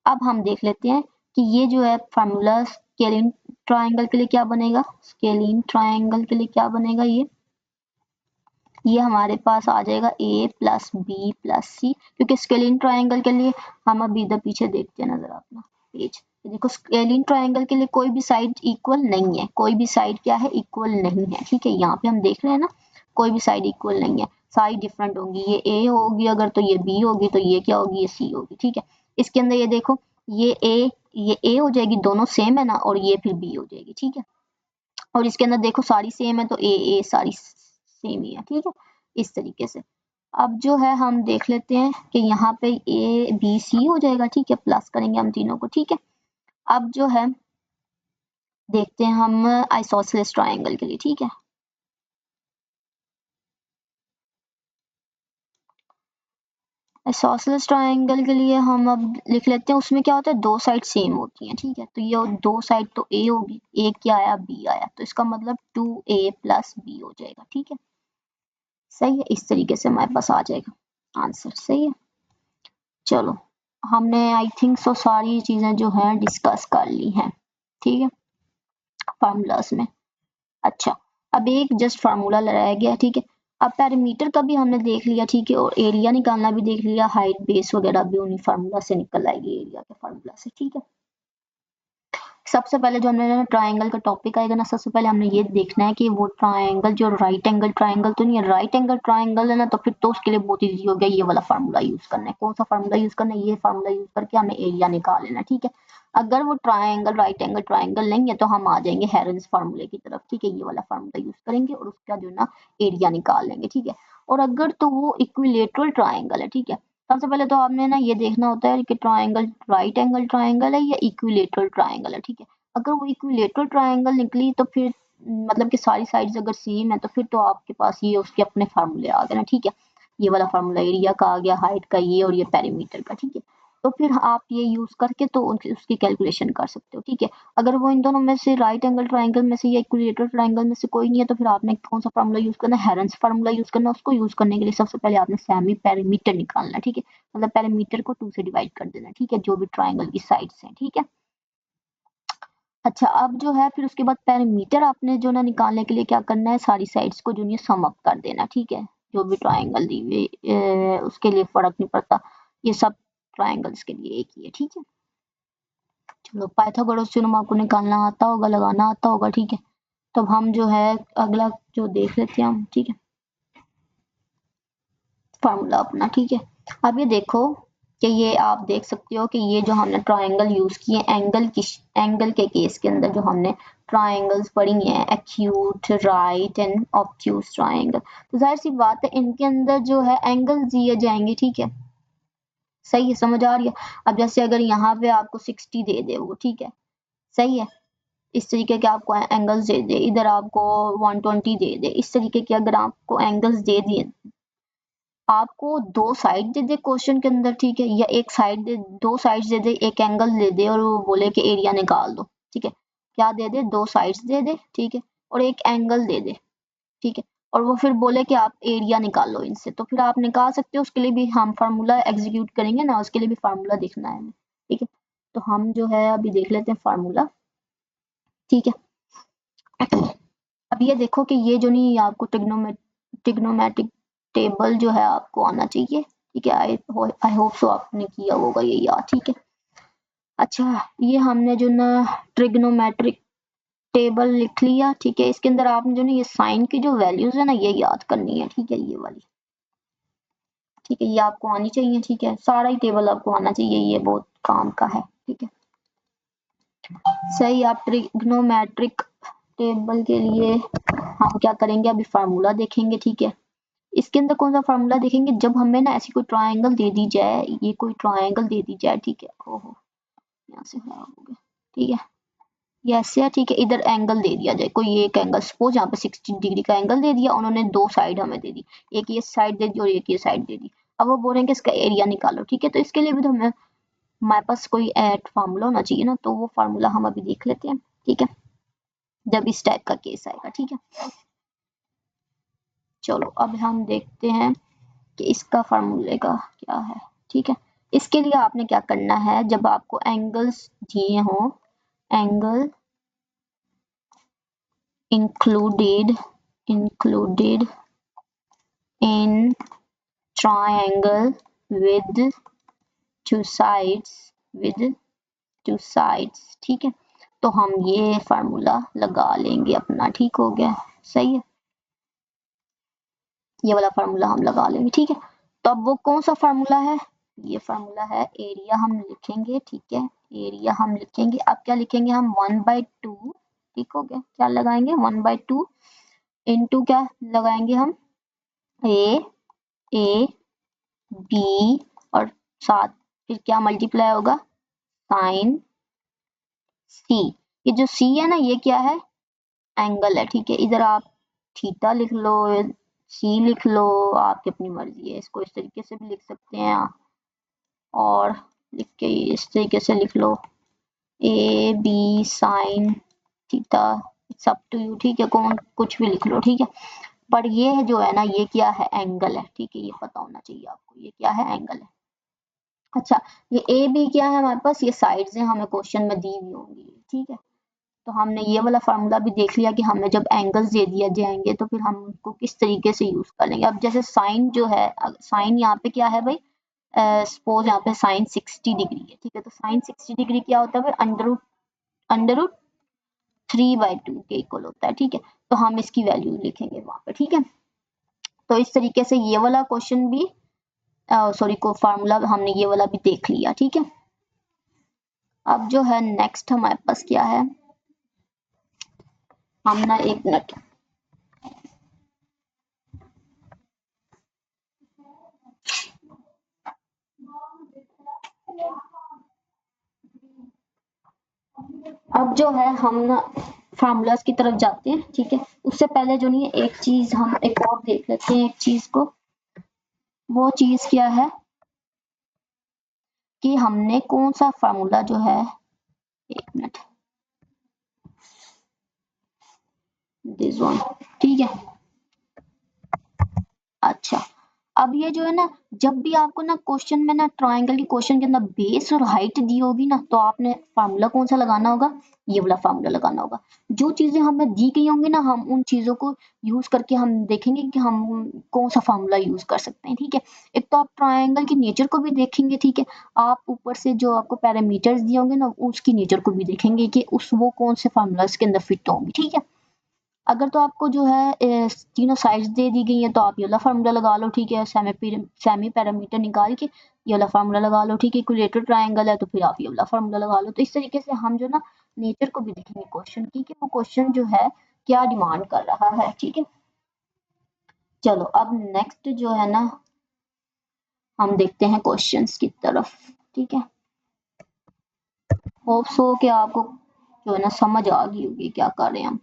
अब हम देख लेते हैं कि ये जो है फार्मूला स्केलीन ट्रायंगल के लिए क्या बनेगा, स्केलीन ट्रायंगल के लिए क्या बनेगा, ये हमारे पास आ जाएगा a प्लस बी प्लस सी, क्योंकि स्केलीन ट्रायंगल के लिए हम अभी इधर पीछे देखते हैं नजर अपना पेज। देखो स्केलीन ट्रायंगल के लिए कोई भी साइड इक्वल नहीं है, कोई भी साइड क्या है, इक्वल नहीं है। ठीक है, यहाँ पे हम देख रहे हैं ना, कोई भी साइड इक्वल नहीं है, साइड डिफरेंट होगी। ये a होगी अगर, तो ये b होगी, तो ये क्या होगी, ये c होगी। ठीक है, इसके अंदर ये देखो, ये a हो जाएगी, दोनों सेम है ना, और ये फिर b हो जाएगी। ठीक है, और इसके अंदर देखो सारी सेम है, तो ए सारी सेम ही है। ठीक है, इस तरीके से। अब जो है हम देख लेते हैं कि यहाँ पे ए बी सी हो जाएगा। ठीक है, प्लस करेंगे हम तीनों को। ठीक है, अब जो है देखते हैं हम आइसोसेलेस ट्रायंगल के लिए। ठीक है, आइसोसेलेस ट्रायंगल के लिए हम अब लिख लेते हैं, उसमें क्या होता है, दो साइड सेम होती हैं। ठीक है, तो ये दो साइड तो ए होगी, ए क्या आया, बी आया, तो इसका मतलब 2a प्लस बी हो जाएगा। ठीक है, सही है, इस तरीके से हमारे पास आ जाएगा आंसर। सही है, चलो हमने आई थिंक सो सारी चीजें जो है डिस्कस कर ली हैं। ठीक है, फार्मूलास में। अच्छा, अब एक जस्ट फार्मूला रह गया। ठीक है, अब पैरामीटर का भी हमने देख लिया। ठीक है, और एरिया निकालना भी देख लिया, हाइट बेस वगैरह भी उन्हीं फार्मूला से निकल आएगी, एरिया के फार्मूला से। ठीक है, सबसे पहले जो हमने ट्रायंगल का टॉपिक आएगा ना, सबसे पहले हमने ये देखना है कि वो ट्रायंगल जो राइट एंगल ट्रायंगल तो नहीं है। राइट एंगल ट्रायंगल है ना, तो फिर तो उसके लिए बहुत इजी हो गया, ये वाला फार्मूला यूज करना है। कौन सा फार्मूला यूज करना है, ये फार्मूला यूज करके हमें एरिया निकाल लेना। ठीक है, अगर वो ट्रायंगल राइट एंगल ट्रायंगल नहीं है, तो हम आ जाएंगे हेरन्स फार्मूले की तरफ। ठीक है, ये वाला फार्मूला यूज करेंगे और उसका जो ना एरिया निकाल लेंगे। ठीक है, और अगर तो वो इक्विलेटरल ट्रायंगल है, ठीक है, सबसे पहले तो आपने ना ये देखना होता है कि ट्रायंगल राइट एंगल ट्रायंगल है या इक्विलेटरल ट्रायंगल है। ठीक है, अगर वो इक्विलेटरल ट्रायंगल निकली, तो फिर मतलब कि सारी साइड्स अगर सेम है, तो फिर तो आपके पास ये उसके अपने फार्मूले आ गए ना। ठीक है, ये वाला फार्मूला एरिया का आ गया, हाइट का ये, और ये पेरीमीटर का। ठीक है, तो फिर आप ये यूज करके तो उसकी कैलकुलेशन कर सकते हो। ठीक है, अगर वो इन दोनों में से राइट एंगल ट्रायंगल में से या इक्विलेटरल ट्रायंगल में से कोई नहीं है, तो फिर आपने कौन सा फार्मूला यूज करना है, हेरन्स फार्मूला यूज करना। उसको यूज करने के लिए सबसे पहले आपने सेमी पेरीमीटर निकालना है। ठीक है, मतलब पेरीमीटर को 2 से डिवाइड कर देना। ठीक है, जो भी ट्रायंगल की साइड्स हैं। ठीक है, अच्छा, अब जो है फिर उसके बाद पैरामीटर आपने जो ना निकालने के लिए क्या करना है, सारी साइड्स को जो है सम अप कर देना। ठीक है, जो भी ट्रायंगल दी हुई उसके लिए फर्क नहीं पड़ता, ये सब ट्रायंगल्स के लिए एक ही है। ठीक है, चलो पाइथागोरस थ्योरम आपको निकालना आता होगा, लगाना आता होगा। ठीक है, तो अब हम जो है अगला जो देख लेते हैं हम। ठीक है, फार्मूला अपना। ठीक है, अब ये देखो कि ये आप देख सकते हो कि ये जो हमने ट्रायंगल यूज किए एंगल के केस के अंदर जो हमने ट्रायंगल्स पढ़ी हैं acute right and obtuse triangle, तो जाहिर सी बात है इनके अंदर जो है एंगल्स दिए जाएंगे, ठीक है, सही है, समझ आ रही है। अब जैसे अगर यहाँ पे आपको 60 दे दे वो, ठीक है, सही है, इस तरीके के आपको एंगल्स दे दे, इधर आपको 120 दे दे, इस तरीके के अगर आपको एंगल्स दे दिए, आपको दो साइड दे दे क्वेश्चन के अंदर, ठीक है, या एक साइड दे, दो साइड्स दे दे, एक एंगल दे दे और वो बोले कि एरिया निकाल दो, ठीक है, क्या दे दे, दो साइड्स दे दे, ठीक है, और एक एंगल दे दे, ठीक है, और वो फिर बोले कि आप एरिया निकालो इनसे, तो फिर आप निकाल सकते हो, उसके लिए भी हम फार्मूला एग्जीक्यूट करेंगे ना, उसके लिए भी फार्मूला देखना है हमें, ठीक है, तो हम जो है अभी देख लेते हैं फार्मूला, ठीक है। अब ये देखो कि ये जो नहीं आपको ट्रिग्नोमेट्रिक टेबल जो है आपको आना चाहिए, ठीक है, आई होप सो आपने किया होगा ये याद, ठीक है। अच्छा, ये हमने जो ना ट्रिग्नोमेट्रिक टेबल लिख लिया, ठीक है, इसके अंदर आपने जो ना ये साइन की जो वैल्यूज है ना ये याद करनी है, ठीक है, ये वाली, ठीक है, ये आपको आनी चाहिए, ठीक है, सारा ही टेबल आपको आना चाहिए, ये बहुत काम का है, ठीक है, सही। आप ट्रिग्नोमेट्रिक टेबल के लिए हम क्या करेंगे, अभी फार्मूला देखेंगे, ठीक है, इसके अंदर कौन सा फार्मूला देखेंगे, जब हमें ना ऐसी कोई ट्रायंगल दे दी जाए, ये कोई ट्रायंगल दे दी जाए, ठीक है, ओहो यहाँ से खराब हो गया, ठीक है, ये ऐसे है, ठीक है, इधर एंगल दे दिया जाए, कोई एक एंगल, सपोज यहाँ पे 60 डिग्री का एंगल दे दिया उन्होंने, दो साइड हमें दे दी, एक ये साइड दे दी और एक ये साइड दे दी, अब वो बोल रहे हैं कि इसका एरिया निकालो, ठीक है, तो इसके लिए भी तो हमें हमारे पास कोई फार्मूला होना चाहिए ना, तो वो फार्मूला हम अभी देख लेते हैं, ठीक है, जब इस टाइप का केस आएगा, ठीक है, चलो अब हम देखते हैं कि इसका फार्मूले का क्या है, ठीक है, इसके लिए आपने क्या करना है, जब आपको एंगल्स दिए हों, angle included in triangle with two sides, ठीक है, तो हम ये फार्मूला लगा लेंगे अपना, ठीक हो गया, सही है, ये वाला फार्मूला हम लगा लेंगे, ठीक है, तो अब वो कौन सा फार्मूला है, ये फार्मूला है एरिया, हम लिखेंगे, ठीक है, एरिया हम लिखेंगे, अब क्या लिखेंगे हम 1/2, ठीक हो गया, क्या लगाएंगे 1/2 इनटू क्या लगाएंगे हम ए बी और साथ फिर क्या मल्टीप्लाई होगा साइन सी, ये जो सी है ना ये क्या है एंगल है, ठीक है, इधर आप थीटा लिख लो, सी लिख लो, आपकी अपनी मर्जी है, इसको इस तरीके से भी लिख सकते हैं और लिख के इस तरीके से लिख लो a b sine theta, it's up to you, ठीक है, कौन कुछ भी लिख लो, ठीक है, पर ये जो है ना ये क्या है एंगल है, ठीक है, ये पता होना चाहिए आपको, ये क्या है एंगल है। अच्छा, ये ए बी क्या है हमारे पास, ये साइड्स हैं, हमें क्वेश्चन में दी हुई होंगी, ठीक है, तो हमने ये वाला फार्मूला भी देख लिया कि हमें जब एंगल्स दे दिए जाएंगे तो फिर हम उनको किस तरीके से यूज कर लेंगे। अब जैसे साइन जो है, साइन यहाँ पे क्या है भाई, सपोज यहाँ पे साइन 60 डिग्री है, ठीक है, तो साइन 60 डिग्री क्या होता है भाई, अंडर रूट 3/2 के इक्वल होता है, ठीक है, तो हम इसकी वैल्यू लिखेंगे वहां पे, ठीक है, तो इस तरीके से ये वाला क्वेश्चन भी सॉरी को फार्मूला हमने ये वाला भी देख लिया, ठीक है। अब जो है नेक्स्ट हमारे पास क्या है, हम ना एक मिनट, अब जो है हम ना फार्मूलाज की तरफ जाते हैं, ठीक है, उससे पहले जो नहीं है एक चीज हम एक और देख लेते हैं, एक चीज को, वो चीज क्या है कि हमने कौन सा फार्मूला जो है, एक मिनट, दिस वन, ठीक है, अच्छा, अब ये जो है ना जब भी आपको ना क्वेश्चन में ना ट्रायंगल के क्वेश्चन के अंदर बेस और हाइट दी होगी ना, तो आपने फार्मूला कौन सा लगाना होगा, ये वाला फार्मूला लगाना होगा, जो चीजें हमें दी गई होंगी ना हम उन चीजों को यूज करके हम देखेंगे कि हम कौन सा फार्मूला यूज कर सकते हैं, ठीक है, एक तो आप ट्रायंगल की नेचर को भी देखेंगे, ठीक है, आप ऊपर से जो आपको पैरामीटर्स दिए होंगे ना उसकी नेचर को भी देखेंगे कि उस वो कौन से फार्मूला के अंदर फिट होंगे, ठीक है, अगर तो आपको जो है तीनों साइड्स दे दी गई है तो आप ये वाला फार्मूला लगा लो, ठीक है, सेमी पैरामीटर निकाल के ये वाला फार्मूला लगा लो, ठीक है। इक्विलेटरल ट्रायंगल है तो फिर आप ये वाला फार्मूला लगा लो। तो इस तरीके से हम जो ना नेचर को भी देखेंगे क्वेश्चन की कि वो क्वेश्चन जो है क्या डिमांड कर रहा है, ठीक है। चलो अब नेक्स्ट जो है ना हम देखते हैं क्वेश्चंस की तरफ, ठीक है। होप सो कि आपको जो है ना समझ आ गई होगी क्या कर रहे हैं हम,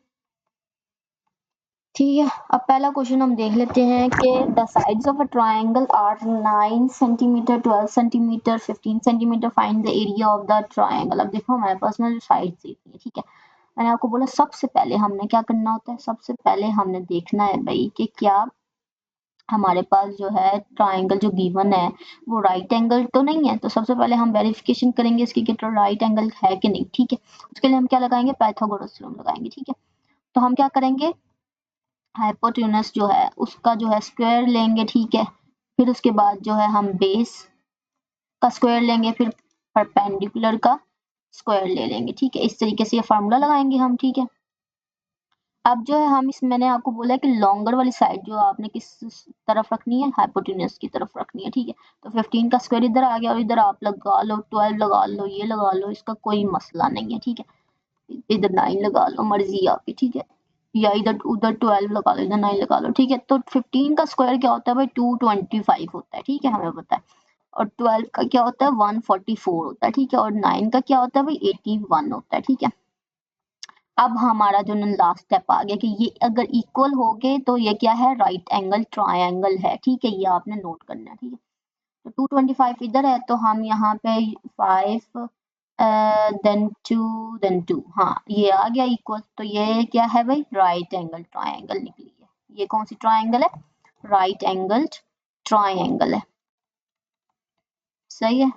ठीक है। अब पहला क्वेश्चन हम देख लेते हैं कि the sides of a triangle are 9 centimetre, 12 centimetre, 15 centimetre, find the area of the triangle. अब देखो हमारे पास ना जो साइड्स दी है, ठीक है। मैंने आपको बोला सबसे पहले हमने क्या करना होता है, सबसे पहले हमने देखना है भाई कि क्या हमारे पास जो है ट्रायंगल जो गिवन है वो राइट एंगल तो नहीं है। तो सबसे पहले हम वेरिफिकेशन करेंगे इसकी कि राइट एंगल है कि नहीं, ठीक है। उसके लिए हम क्या लगाएंगे, पाइथागोरस थ्योरम लगाएंगे, ठीक है। तो हम क्या करेंगे, हाइपोटेन्यूस जो है उसका जो है स्क्वायर लेंगे, ठीक है। फिर उसके बाद जो है हम बेस का स्क्वायर लेंगे, फिर परपेंडिकुलर का स्क्वायर ले लेंगे, ठीक है। इस तरीके से ये फार्मूला लगाएंगे हम, ठीक है। अब जो है हम इस मैंने आपको बोला है कि लॉन्गर वाली साइड जो आपने किस तरफ रखनी है, हाइपोटेन्यूस की तरफ रखनी है, ठीक है। तो 15 का स्क्वायर इधर आ गया और इधर आप लगा लो 12 लगा लो, ये लगा लो, इसका कोई मसला नहीं है, ठीक है। इधर 9 लगा लो, मर्जी आपकी, ठीक है। या इधर उधर 12 लगा लो, इधर 9 लगा लो, ठीक है। तो 15 का स्क्वायर क्या होता है भाई, 225 होता है, ठीक है, हमें पता है। और 12 का क्या होता है, 144 होता है, ठीक है। और 9 का क्या होता है भाई, 81 होता है, ठीक है। अब हमारा जो लास्ट स्टेप आ गया कि ये अगर इक्वल हो गए तो ये क्या है, राइट एंगल ट्रायंगल है, ठीक है। ये आपने नोट करना है, ठीक है। तो 225 इधर है तो हम यहाँ पे 5 देन 2 देन 2, हाँ ये आ गया इक्वल। तो ये क्या है भाई, राइट एंगल ट्रायंगल निकली है। ये कौन सी ट्रायंगल है, राइट एंगल ट्रायंगल है, सही है।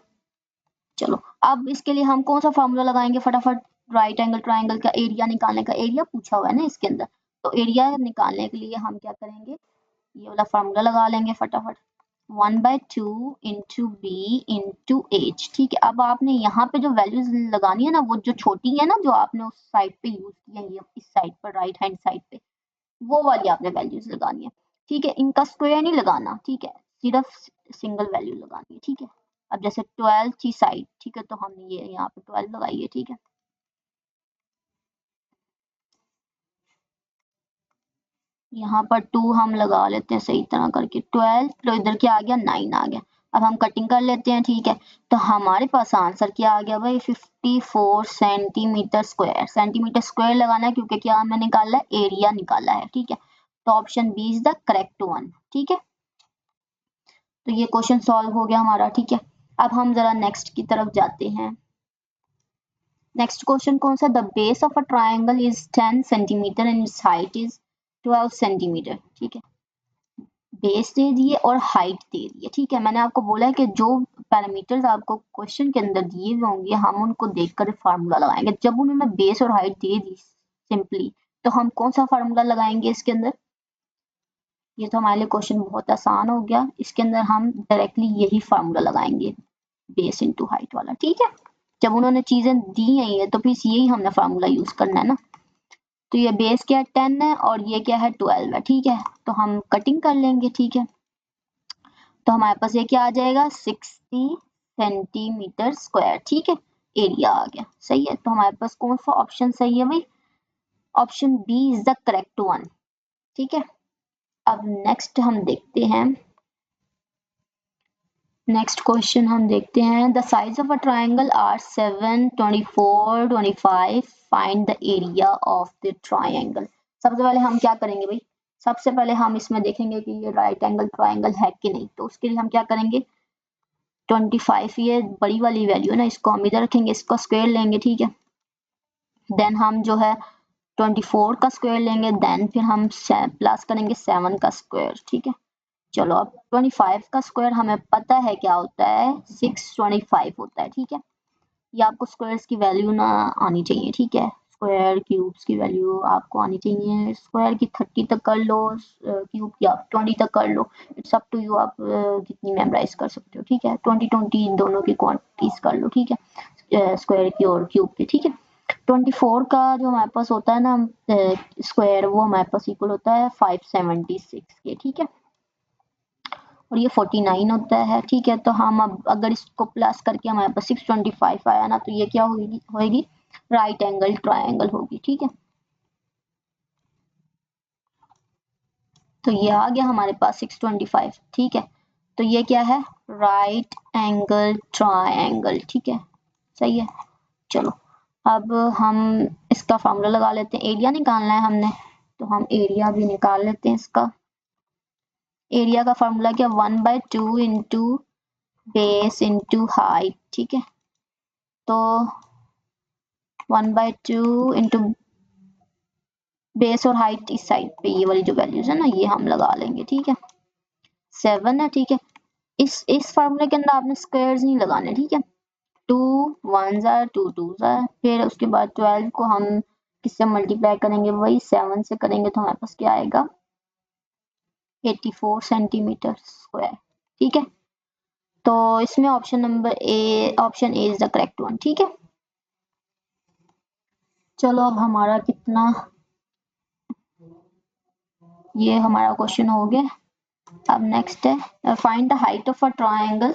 चलो अब इसके लिए हम कौन सा फार्मूला लगाएंगे फटाफट, राइट एंगल ट्रायंगल का एरिया निकालने का, एरिया पूछा हुआ है ना इसके अंदर। तो एरिया निकालने के लिए हम क्या करेंगे, ये वाला फार्मूला लगा लेंगे फटाफट, 1/2 इंटू बी इंटू एच, ठीक है। अब आपने यहाँ पे जो वैल्यूज लगानी है ना, वो जो छोटी है ना जो आपने उस साइड पे यूज की है, ये इस साइड पर राइट हैंड साइड पे, वो वाली आपने वैल्यूज लगानी है, ठीक है। इनका स्क्वायर नहीं लगाना, ठीक है, सिर्फ सिंगल वैल्यू लगानी है, ठीक है। अब जैसे 12 थी साइड, ठीक है, तो हमने ये यहाँ पे 12 लगाई है, ठीक है। यहाँ पर 2 हम लगा लेते हैं सही तरह करके, 12 तो इधर क्या आ गया, 9 आ गया। अब हम कटिंग कर लेते हैं, ठीक है। तो हमारे पास आंसर क्या आ गया भाई, 54 सेंटीमीटर स्क्वायर। सेंटीमीटर स्क्वायर लगाना है क्योंकि क्या हमने निकाला है, एरिया निकाला है, ठीक है। तो option B is the correct one, ठीक है। तो ये क्वेश्चन सॉल्व हो गया हमारा, ठीक है। अब हम जरा नेक्स्ट की तरफ जाते हैं। नेक्स्ट क्वेश्चन कौन सा, the base of a triangle is 10 centimetre and it's height is 12 centimetre, ठीक है। बेस दे दिए और हाइट दे दिए, ठीक है। मैंने आपको बोला है कि जो पैरामीटर्स आपको क्वेश्चन के अंदर दिए हुए होंगे हम उनको देखकर फार्मूला लगाएंगे। जब उन्होंने बेस और हाइट दे दी सिंपली, तो हम कौन सा फार्मूला लगाएंगे इसके अंदर, ये तो हमारे लिए क्वेश्चन बहुत आसान हो गया। इसके अंदर हम डायरेक्टली यही फार्मूला लगाएंगे, बेस इनटू हाइट वाला, ठीक है। जब उन्होंने चीजें दी है तो फिर यही हमने फार्मूला यूज करना है ना। तो ये बेस क्या है, 10 है और ये क्या है, 12 है, ठीक है। तो हम कटिंग कर लेंगे, ठीक है। तो हमारे पास ये क्या आ जाएगा, 60 सेंटीमीटर स्क्वायर, ठीक है। एरिया आ गया, सही है। तो हमारे पास कौन सा ऑप्शन सही है भाई, option B is the correct one, ठीक है। अब नेक्स्ट हम देखते हैं, नेक्स्ट क्वेश्चन हम देखते हैं, the size of a triangle are 7, 24, 25, find the area of the triangle. सबसे पहले हम क्या करेंगे भाई, सबसे पहले हम इसमें देखेंगे कि ये राइट एंगल ट्रायंगल है कि नहीं। तो उसके लिए हम क्या करेंगे, 25 ये बड़ी वाली वैल्यू है ना, इसको हम इधर रखेंगे, इसका स्क्वायर लेंगे, ठीक है। देन हम जो है 24 का स्क्वायर लेंगे, देन फिर हम प्लस करेंगे 7 का स्क्वायर, ठीक है। चलो अब 25 का स्क्वायर हमें पता है क्या होता है, 625 होता है, ठीक है। ये आपको स्क्वायर्स की वैल्यू ना आनी चाहिए, ठीक है। स्क्वायर क्यूब्स की वैल्यू आपको आनी चाहिए, स्क्वायर की 30 तक कर लो, क्यूब की आप 20 तक कर लो, इट्स अप टू यू, आप कितनी मेमोराइज कर सकते हो, ठीक है। 20 20 दोनों की क्वांटिटीज कर लो, ठीक है, स्क्वायर की और क्यूब की, ठीक है। 24 का जो हमारे पास होता है ना स्क्वायर, वो हमारे पास इक्वल होता है 576 के, ठीक है। और ये 49 होता है, ठीक है। तो हम अब अगर इसको प्लस करके हमारे पास 625 आया ना, तो ये क्या होगी राइट एंगल ट्रायंगल होगी, ठीक है। तो ये आ गया हमारे पास 625, ठीक है। तो ये क्या है, राइट एंगल ट्रायंगल, ठीक है, सही है। चलो अब हम इसका फॉर्मूला लगा लेते हैं, एरिया निकालना है हमने, तो हम एरिया भी निकाल लेते हैं इसका। एरिया का फॉर्मूला क्या, 1/2 इंटू बेस इंटू हाइट, ठीक है। तो 1/2 इंटू बेस और हाइट इस साइड पे, ये वाली जो वैल्यूज है ना, ये हम लगा लेंगे, ठीक है। 7 है, ठीक है। इस फार्मूले के अंदर आपने स्क्वायर्स नहीं लगाने, ठीक है। 2 1 जार 2 2 जार, फिर उसके बाद 12 को हम किससे मल्टीप्लाई करेंगे, वही 7 से करेंगे, तो हमारे पास क्या आएगा 84 सेंटीमीटर स्क्वायर, ठीक है। तो इसमें option A is the correct one, ठीक है। चलो अब हमारा कितना, ये हमारा क्वेश्चन हो गया। अब नेक्स्ट है find the height of a triangle.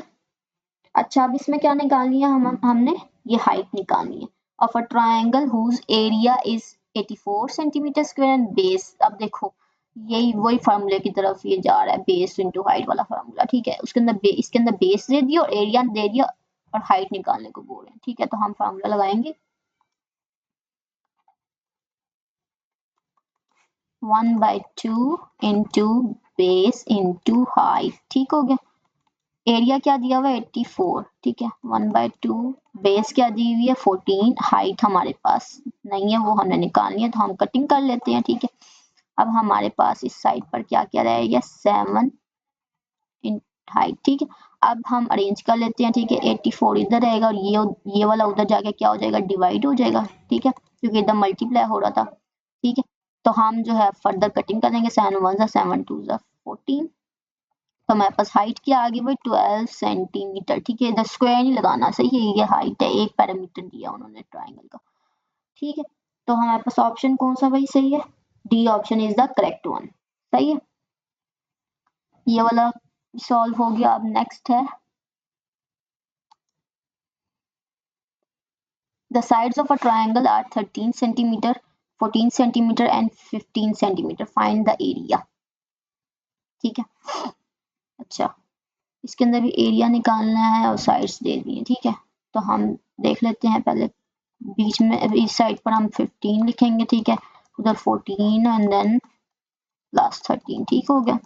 अच्छा अब इसमें क्या निकालनी है, हमने ये हाइट निकालनी है of a triangle whose area is 84 centimetre square and base. अब देखो यही वही फार्मूले की तरफ ये जा रहा है, बेस इंटू हाइट वाला फार्मूला, ठीक है। उसके अंदर इसके अंदर बेस दे दिया और एरिया दे दिया और हाइट निकालने को बोल रहे हैं, ठीक है। तो हम फार्मूला लगाएंगे 1/2 इंटू बेस इंटू हाइट, ठीक हो गया। एरिया क्या दिया हुआ है 84, ठीक है। 1/2 बेस क्या दी हुई है 14, हाइट हमारे पास नहीं है, वो हमने निकालनी है, तो हम कटिंग कर लेते हैं, ठीक है। अब हमारे पास इस साइड पर क्या क्या रहेगा 7 इन हाइट, ठीक है। अब हम अरेंज कर लेते हैं, ठीक है। 84 इधर रहेगा और ये वाला उधर जाके क्या हो जाएगा डिवाइड हो जाएगा, ठीक है, क्योंकि इधर मल्टीप्लाई हो रहा था, ठीक है। तो हम जो है फर्दर कटिंग करेंगे, 7 1 7 2 14। तो हमारे पास हाइट क्या आ गई भाई 12 सेंटीमीटर, ठीक है। इधर स्क्वायर नहीं लगाना, सही है, ये हाइट है, एक पैरामीटर दिया उन्होंने ट्राइंगल का, ठीक है। तो हमारे पास ऑप्शन कौन सा भाई सही है, D option is the correct one, सही है। ये वाला सॉल्व हो गया। अब नेक्स्ट है the sides of a triangle are 13 centimetre 14 centimetre and 15 centimetre, find the area, ठीक है। अच्छा इसके अंदर भी एरिया निकालना है और साइड्स दे दी है, ठीक है। तो हम देख लेते हैं पहले, बीच में इस साइड पर हम 15 लिखेंगे, ठीक है, उधर 14 एंड देन लास्ट 13, ठीक हो गया।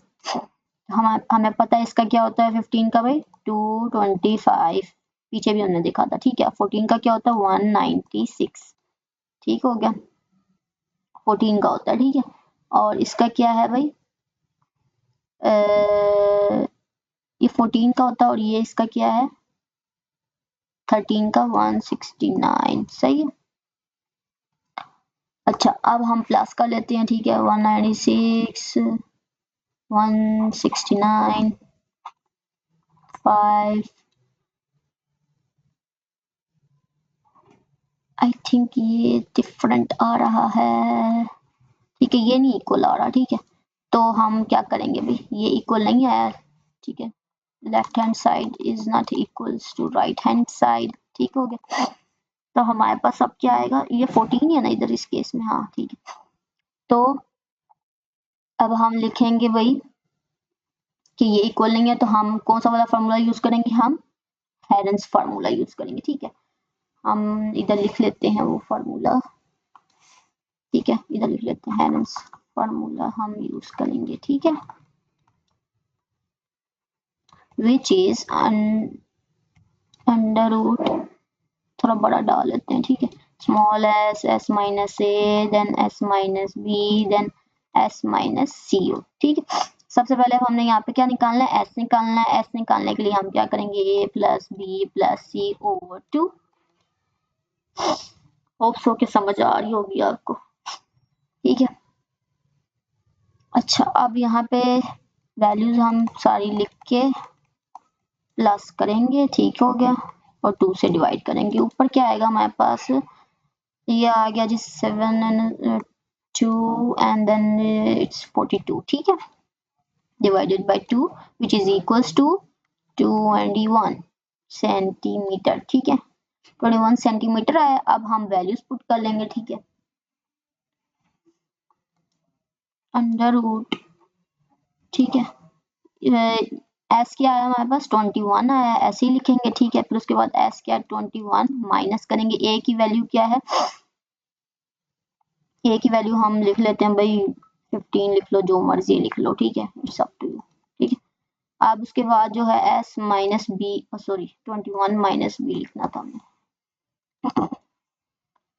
हमें पता है इसका क्या होता है 15 का भाई 225, पीछे भी हमने देखा था, ठीक है। 14 का क्या होता है 196, ठीक हो गया, 14 का होता है, ठीक है। और इसका क्या है भाई ये 14 का होता है और ये इसका क्या है 13 का 169, सही है। अच्छा अब हम प्लस कर लेते हैं, ठीक है। 196 169 5, आई थिंक ये डिफरेंट आ रहा है, ठीक है, ये नहीं इक्वल आ रहा, ठीक है। तो हम क्या करेंगे भाई, ये इक्वल नहीं आया, ठीक है। Left hand side is not equals to right hand side, ठीक हो गया। तो हमारे पास अब क्या आएगा, ये 14 है ना इधर इस केस में, हाँ ठीक है। तो अब हम लिखेंगे भाई कि ये इक्वल नहीं है, तो हम कौन सा वाला फार्मूला यूज करेंगे, हम हेरेंस फार्मूला यूज करेंगे, ठीक है। हम इधर लिख लेते हैं वो फार्मूला, ठीक है, इधर लिख लेते हैं हेरेंस फार्मूला हम यूज करेंगे, ठीक है। विच इज अंडर रूट, थोड़ा बड़ा डाल लेते हैं, ठीक है, small s s minus a then s minus b then s minus c, ठीक है। सबसे पहले हमने यहाँ पे क्या निकालना है, एस निकालना है। एस निकालने के लिए हम क्या करेंगे, ए प्लस बी प्लस सी ओवर 2। होप सो के समझ आ रही होगी आपको, ठीक है। अच्छा अब यहाँ पे वैल्यूज हम सारी लिख के प्लस करेंगे, ठीक हो गया, और 2 से डिवाइड करेंगे। ऊपर क्या आएगा हमारे पास ये आ गया जी 7 and 2 and then it's 42, ठीक है, divided by 2 which is equals to 21 centimetre, ठीक है, 21 सेंटीमीटर आया। अब हम वैल्यूज पुट कर लेंगे, ठीक है, अंडर रूट, ठीक है, एस क्या आया हमारे पास 21 आया, ऐसे ही लिखेंगे, ठीक है, फिर उसके बाद एस क्या 21 माइनस करेंगे, ए की वैल्यू क्या है, ए की वैल्यू हम लिख लेते हैं भाई 15 लिख लो, जो मर्जी लिख लो, ठीक है, इट्स अप टू यू, ठीक है। अब उसके बाद जो है S minus B, sorry 21 minus B लिखना था हमें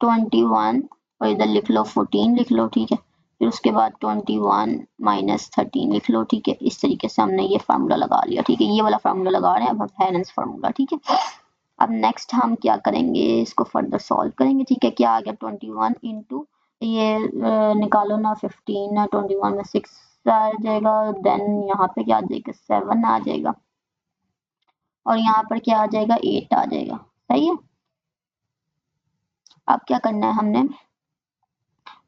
21 और इधर लिख लो 14 लिख लो, ठीक है, फिर उसके बाद 21 माइनस 13 लिख लो, ठीक है, इस तरीके से हमने ये फार्मूला लगा लिया, ठीक है, ये वाला फार्मूला लगा रहे हैं अब हम हेरेंस फार्मूला, ठीक है। अब नेक्स्ट हम क्या करेंगे, इसको फर्दर सॉल्व करेंगे, ठीक है, क्या आ गया 21 इंटू ये निकालो ना 15 21 में 6 आ जाएगा, देन यहाँ पे क्या आ जाएगा 7 आ जाएगा और यहाँ पर क्या आ जाएगा 8 आ जाएगा, सही है। अब क्या करना है, हमने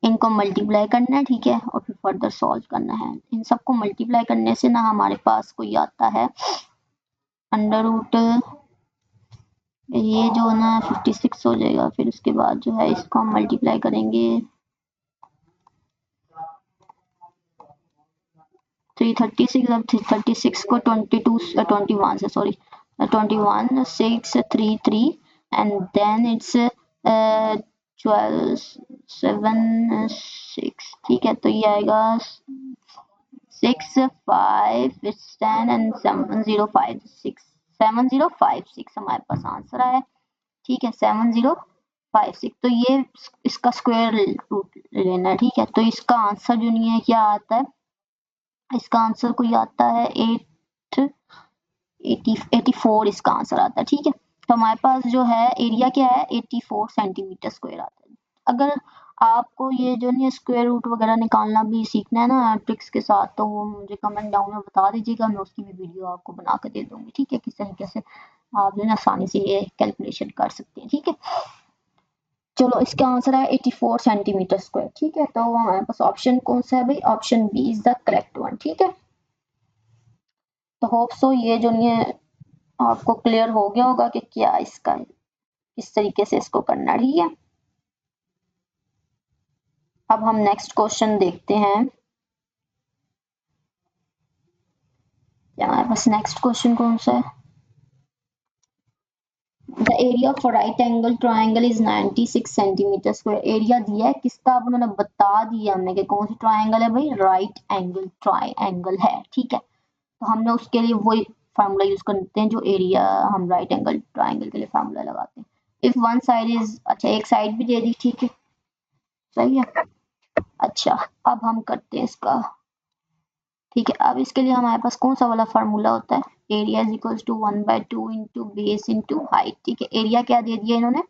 इनको मल्टीप्लाई करना है, ठीक है, और फिर फर्दर सॉल्व करना है। इन सबको मल्टीप्लाई करने से ना हमारे पास कोई आता है अंडर रूट, ये जो ना 56 हो जाएगा, फिर उसके बाद जो है इसको हम मल्टीप्लाई करेंगे 336, अब 36 को 21 से, सॉरी 21 6 3 3 एंड देन इट्स 12 7 6, ठीक है, तो ये आएगा 6 5 10 एंड 7056 7056 हमारे पास आंसर आया, ठीक है, 7056, तो ये इसका स्क्वायर रूट लेना है, ठीक है, तो इसका आंसर जो नहीं है क्या आता है, इसका आंसर कोई आता है 84 इसका आंसर आता है, ठीक है, तो हमारे पास जो है एरिया क्या है 84 सेंटीमीटर स्क्वायर आता है। अगर आपको ये जो नहीं स्क्वायर रूट वगैरह निकालना भी सीखना है ना ट्रिक्स के साथ, तो वो मुझे कमेंट डाउन में बता दीजिएगा, मैं उसकी भी वीडियो आपको बना कर दे दूंगी, ठीक है, किस तरीके से आप जो है आसानी से ये कैलकुलेशन कर सकते हैं, ठीक है। चलो इसका आंसर है 84 सेंटीमीटर स्क्वायर, ठीक है, तो हमारे पास ऑप्शन कौन सा है भाई, option B is the correct one, ठीक है। तो होप सो ये जो नहीं है आपको क्लियर हो गया होगा कि क्या इसका किस तरीके से इसको करना, ठीक है। अब हम नेक्स्ट क्वेश्चन देखते हैं, हमारे पास नेक्स्ट क्वेश्चन कौन सा है, the area of right angle triangle is 96 centimetre square, area दिया है किसका, अब उन्होंने बता दिया हमें कि कौन सी ट्राइंगल है भाई, राइट एंगल ट्राइंगल है, ठीक है, तो हमने उसके लिए वही फार्मूला यूज करते हैं जो एरिया हम राइट एंगल ट्राइंगल के लिए फार्मूला लगाते हैं। इफ वन साइड इज, अच्छा एक साइड भी दे दी, ठीक है, सही है। अच्छा अब हम करते हैं इसका, ठीक है, अब इसके लिए हमारे पास कौन सा वाला फार्मूला होता है, area is equals to 1/2 into base into height, ठीक है, एरिया क्या दे दिया इन्होंने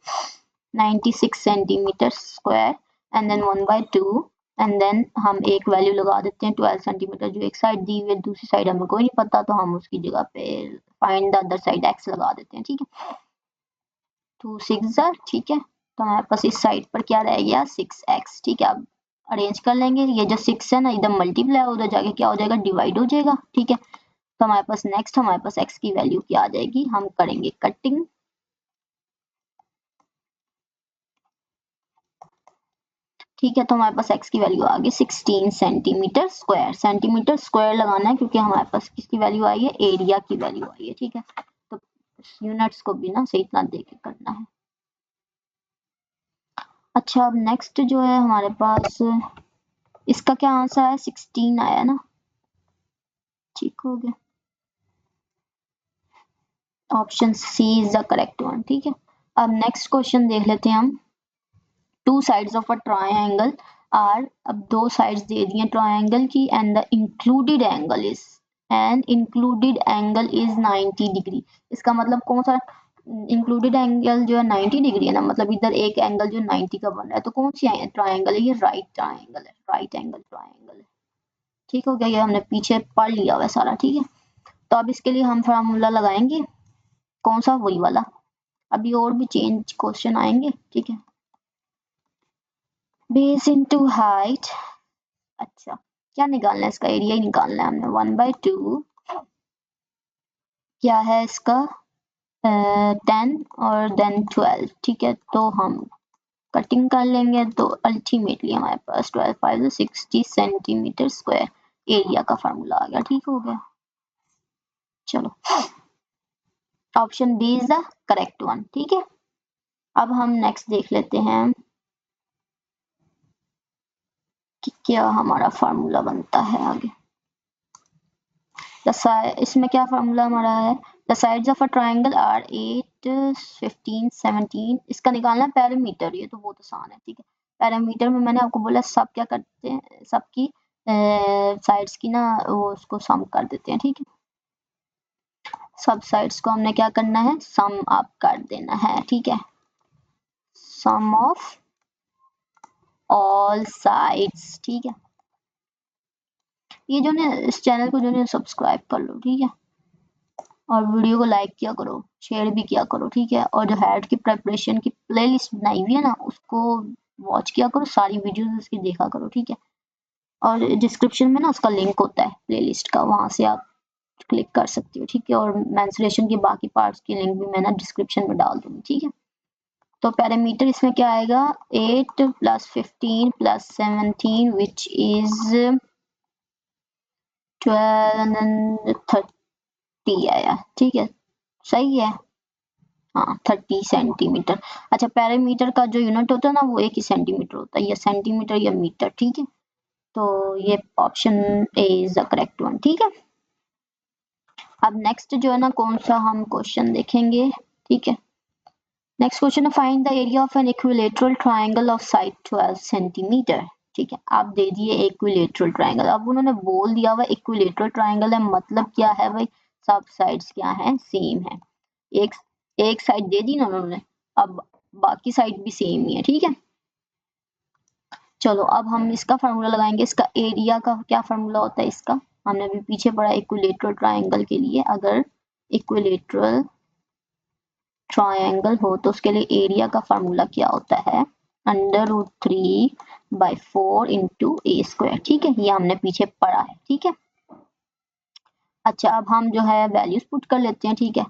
96 centimetre square and then 1/2 and then हम एक वैल्यू लगा देते हैं 12 सेंटीमीटर, जो एक साइड दी हुई है, दूसरी साइड हमें कोई नहीं पता, तो हम उसकी जगह पे find the other side x लगा देते हैं, ठीक है, 2 6 ठीक है, तो हमारे पास इस साइड पर क्या रह गया 6x, ठीक है, अब अरेंज कर लेंगे, ये जो 6 है ना इधर मल्टीप्लाई उधर जाके क्या हो जाएगा डिवाइड हो जाएगा, ठीक है, तो हमारे पास नेक्स्ट हमारे पास x की वैल्यू क्या आ जाएगी, हम करेंगे कटिंग, ठीक है, तो हमारे पास x की वैल्यू आ गई 16 सेंटीमीटर स्क्वायर, सेंटीमीटर स्क्वायर लगाना है क्योंकि हमारे पास किसकी वैल्यू आई है, एरिया की वैल्यू आई है, ठीक है, तो यूनिट्स को भी ना सही इतना देके करना है। अच्छा अब नेक्स्ट जो है हमारे पास इसका क्या आंसर है 16 आया ना, ठीक हो गया, option C is the correct one, ठीक है। अब नेक्स्ट क्वेश्चन देख लेते हैं हम, two sides of a triangle are, अब दो साइड्स दे दी हैं ट्रायंगल की, and the included angle is 90 degree, इसका मतलब कौन सा इंक्लूडेड एंगल जो है 90 डिग्री है ना, मतलब इधर एक एंगल जो 90 का बन रहा है, तो कौन सी ट्रायंगल है, ये राइट ट्रायंगल है, राइट एंगल ट्रायंगल है, ठीक हो गया, ये हमने पीछे पढ़ लिया हुआ सारा, ठीक है, तो अब इसके लिए हम फार्मूला लगाएंगे कौन सा, वही वाला, अभी और भी चेंज क्वेश्चन आएंगे, ठीक है, बेस इनटू हाइट। अच्छा क्या निकालना है, इसका एरिया ही निकालना है हमने। 1/2 क्या है इसका 10 और देन 12। ठीक है तो हम कटिंग कर लेंगे तो अल्टीमेटली हमारे पास 12 5 60 सेंटीमीटर स्क्वायर एरिया का फार्मूला आ गया। ठीक हो गया। चलो option B is the correct one. ठीक है अब हम नेक्स्ट देख लेते हैं कि क्या हमारा फार्मूला बनता है आगे। इसमें क्या फार्मूला हमारा है, the sides of a triangle are 8 15 17। इसका निकालना है पैरामीटर, ये तो बहुत आसान है। ठीक है पैरामीटर में मैंने आपको बोला सब क्या करते हैं, सबकी साइड्स की ना वो उसको सम कर देते हैं। ठीक है सब साइड्स को हमने क्या करना है, सम अप कर देना है। ठीक है सम ऑफ ऑल साइड्स। ठीक है ये जो ना इस चैनल को जो है सब्सक्राइब कर लो। ठीक है और वीडियो को लाइक किया करो, शेयर भी किया करो। ठीक है और जो हेड की प्रिपरेशन की प्लेलिस्ट बनाई हुई है ना उसको वॉच किया करो, सारी वीडियोस उसकी देखा करो। ठीक है और डिस्क्रिप्शन में ना उसका लिंक होता है प्लेलिस्ट का, वहां से आप क्लिक कर सकते हो। ठीक है और मेंसुरेशन के बाकी पार्ट्स की लिंक भी मैं ना डिस्क्रिप्शन में डाल दूंगी। ठीक है तो पैरामीटर इसमें क्या आएगा 8 + 15 + 17 विच इज 12 and 30 आया। ठीक है सही है हाँ 30 सेंटीमीटर। अच्छा पैरामीटर का जो यूनिट होता है ना वो 1 ही सेंटीमीटर होता है, या सेंटीमीटर या मीटर। ठीक है तो ये option A is the correct one. ठीक है अब नेक्स्ट जो है ना कौन सा हम क्वेश्चन देखेंगे। ठीक है नेक्स्ट क्वेश्चन है find the area of an equilateral triangle of side 12 centimetre. ठीक है आप दे दिए इक्विलेटरल ट्राइंगल, अब उन्होंने बोल दिया हुआ इक्विलेटरल ट्राइंगल है, मतलब क्या है भाई सब साइड्स क्या है सेम है। एक एक साइड दे दी ना उन्होंने, अब बाकी साइड भी सेम ही है। ठीक है चलो अब हम इसका फार्मूला लगाएंगे। इसका एरिया का क्या फार्मूला होता है इसका, हमने अभी पीछे पढ़ा इक्विलेटरल ट्राइंगल के लिए। अगर इक्विलेटरल ट्राइंगल हो तो उसके लिए एरिया का फार्मूला क्या होता है, √3/4 इंटू ए स्क्वायर। ठीक है ये हमने पीछे पढ़ा है। ठीक है अच्छा अब हम जो है वैल्यूज पुट कर लेते हैं। ठीक है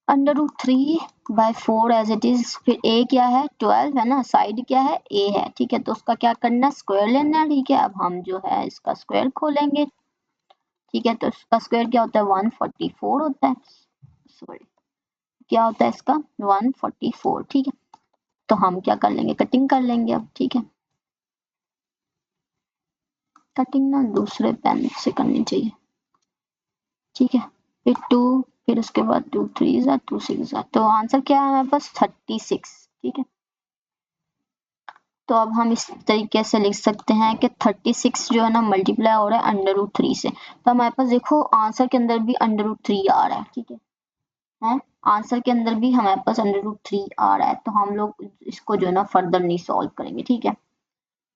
√3/4 एज इट इज, फिर ए क्या है 12 है ना, साइड क्या है ए है। ठीक है तो उसका क्या करना है स्क्वायर लेना है। ठीक है अब हम जो है इसका स्क्वायर खोलेंगे। ठीक है तो इसका स्क्वायर क्या होता है 144 होता है, सॉरी क्या होता है इसका 144। ठीक है तो हम क्या कर लेंगे कटिंग कर लेंगे अब। ठीक है कटिंग ना दूसरे पेन से करनी चाहिए। ठीक है फिर 2, फिर उसके बाद 2 3 2 6, तो आंसर क्या है हमारे पास 36। ठीक है तो अब हम इस तरीके से लिख सकते हैं कि 36 जो है ना मल्टीप्लाई हो रहा है √3 से, तो हमारे पास देखो आंसर के अंदर भी √3 आ रहा है। ठीक है आंसर के अंदर भी हमारे पास √3 आ रहा है, तो हम लोग इसको जो है ना फर्दर नहीं सॉल्व करेंगे। ठीक है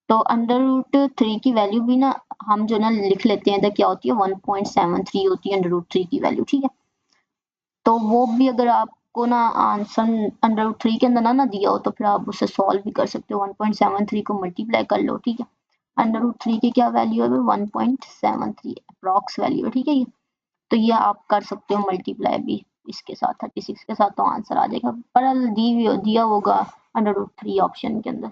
तो √3 की वैल्यू भी ना हम जो ना लिख लेते हैं, क्या होती है 1.73 होती है √3 की वैल्यू। ठीक है तो वो भी अगर आपको ना आंसर √3 के अंदर ना दिया हो तो फिर आप उसे सॉल्व भी कर सकते हो, 1.73 को मल्टीप्लाई कर लो। ठीक है √3 की क्या वैल्यू है 1.73 अप्रॉक्स वैल्यू है। ठीक है ये तो ये आप कर सकते हो मल्टीप्लाई भी इसके साथ 36 के साथ, तो आंसर आ जाएगा। पर दिया होगा √3 ऑप्शन के अंदर,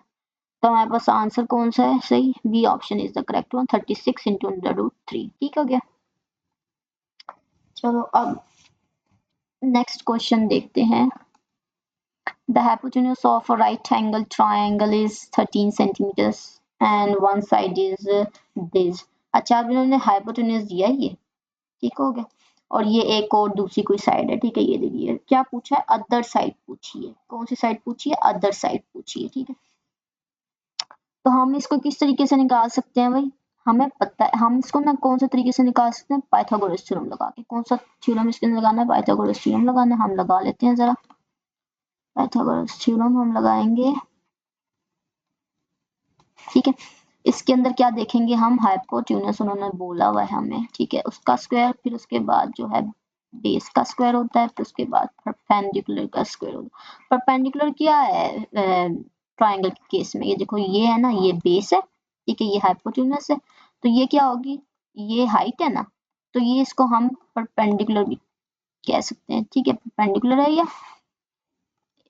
तो हमारे पास आंसर कौन सा है सही, B option is the correct one 36 into √3। ठीक हो गया चलो अब नेक्स्ट क्वेश्चन देखते हैं। The hypotenuse of a right angle triangle is 13 centimeters and one side is this। अच्छा अब इन्होंने हाइपोटेन्यूज दिया है ये। ठीक हो गया और ये एक और दूसरी कोई साइड है। ठीक है ये देखिए क्या पूछा है अदर साइड पूछी है, कौन सी साइड पूछी है अदर साइड पूछी है। ठीक है तो हम इसको किस तरीके से निकाल सकते हैं भाई, हमें पता है हम इसको ना कौन सा तरीके से निकाल सकते हैं पाइथागोरस थ्योरम लगा के। कौन सा थ्योरम इसके अंदर लगाना है, पाइथागोरस थ्योरम लगाना है। हम लगा लेते हैं जरा पाइथागोरस थ्योरम हम लगाएंगे। ठीक है इसके अंदर क्या देखेंगे हम हाइपोटेन्यूज उन्होंने बोला हुआ है हमें। ठीक है उसका स्क्वायर, फिर उसके बाद जो है बेस का स्क्वायर होता है, फिर उसके बाद परपेंडिकुलर का स्क्वायर होता है। परपेंडिकुलर क्या है ट्राइंगल के केस में। ये देखो ये है ना, ये बेस है, ठीक है, ये हाइपोटेन्यूस है, तो ये क्या होगी, ये हाइट है ना, तो ये इसको हम परपेंडिकुलर भी कह सकते हैं, ठीक है, परपेंडिकुलर है या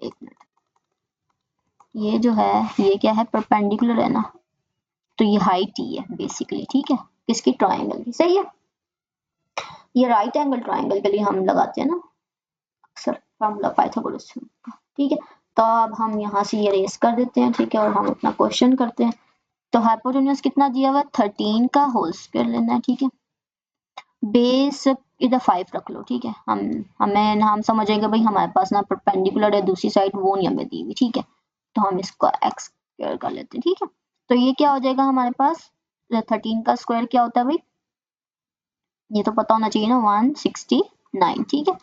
एक मिनट, ये जो है ये क्या है, परपेंडिकुलर है ना, तो ये हाइट ही है बेसिकली, ठीक है, किसकी, ट्राइंगल की, सही है। ये राइट एंगल ट्राइंगल के लिए हम लगाते हैं ना अक्सर फार्मूला पाइथागोरस का, ठीक है। तो अब हम यहाँ से ये रेस कर देते हैं, ठीक है, और हम अपना क्वेश्चन करते हैं। तो हाइपोटेन्यूस कितना दिया हुआ है, 13 का होल स्क्वायर लेना है, ठीक है। बेस इधर 5 रख लो, ठीक है, हम समझेंगे भाई हमारे पास ना परपेंडिकुलर है दूसरी साइड, वो नहीं हमें दी हुई, ठीक है, तो हम इसको एक्स स्क्वायर कर लेते हैं, ठीक है। तो ये क्या हो जाएगा हमारे पास, 13 का स्क्वायर क्या होता है भाई, ये तो पता होना चाहिए ना, 169, ठीक है।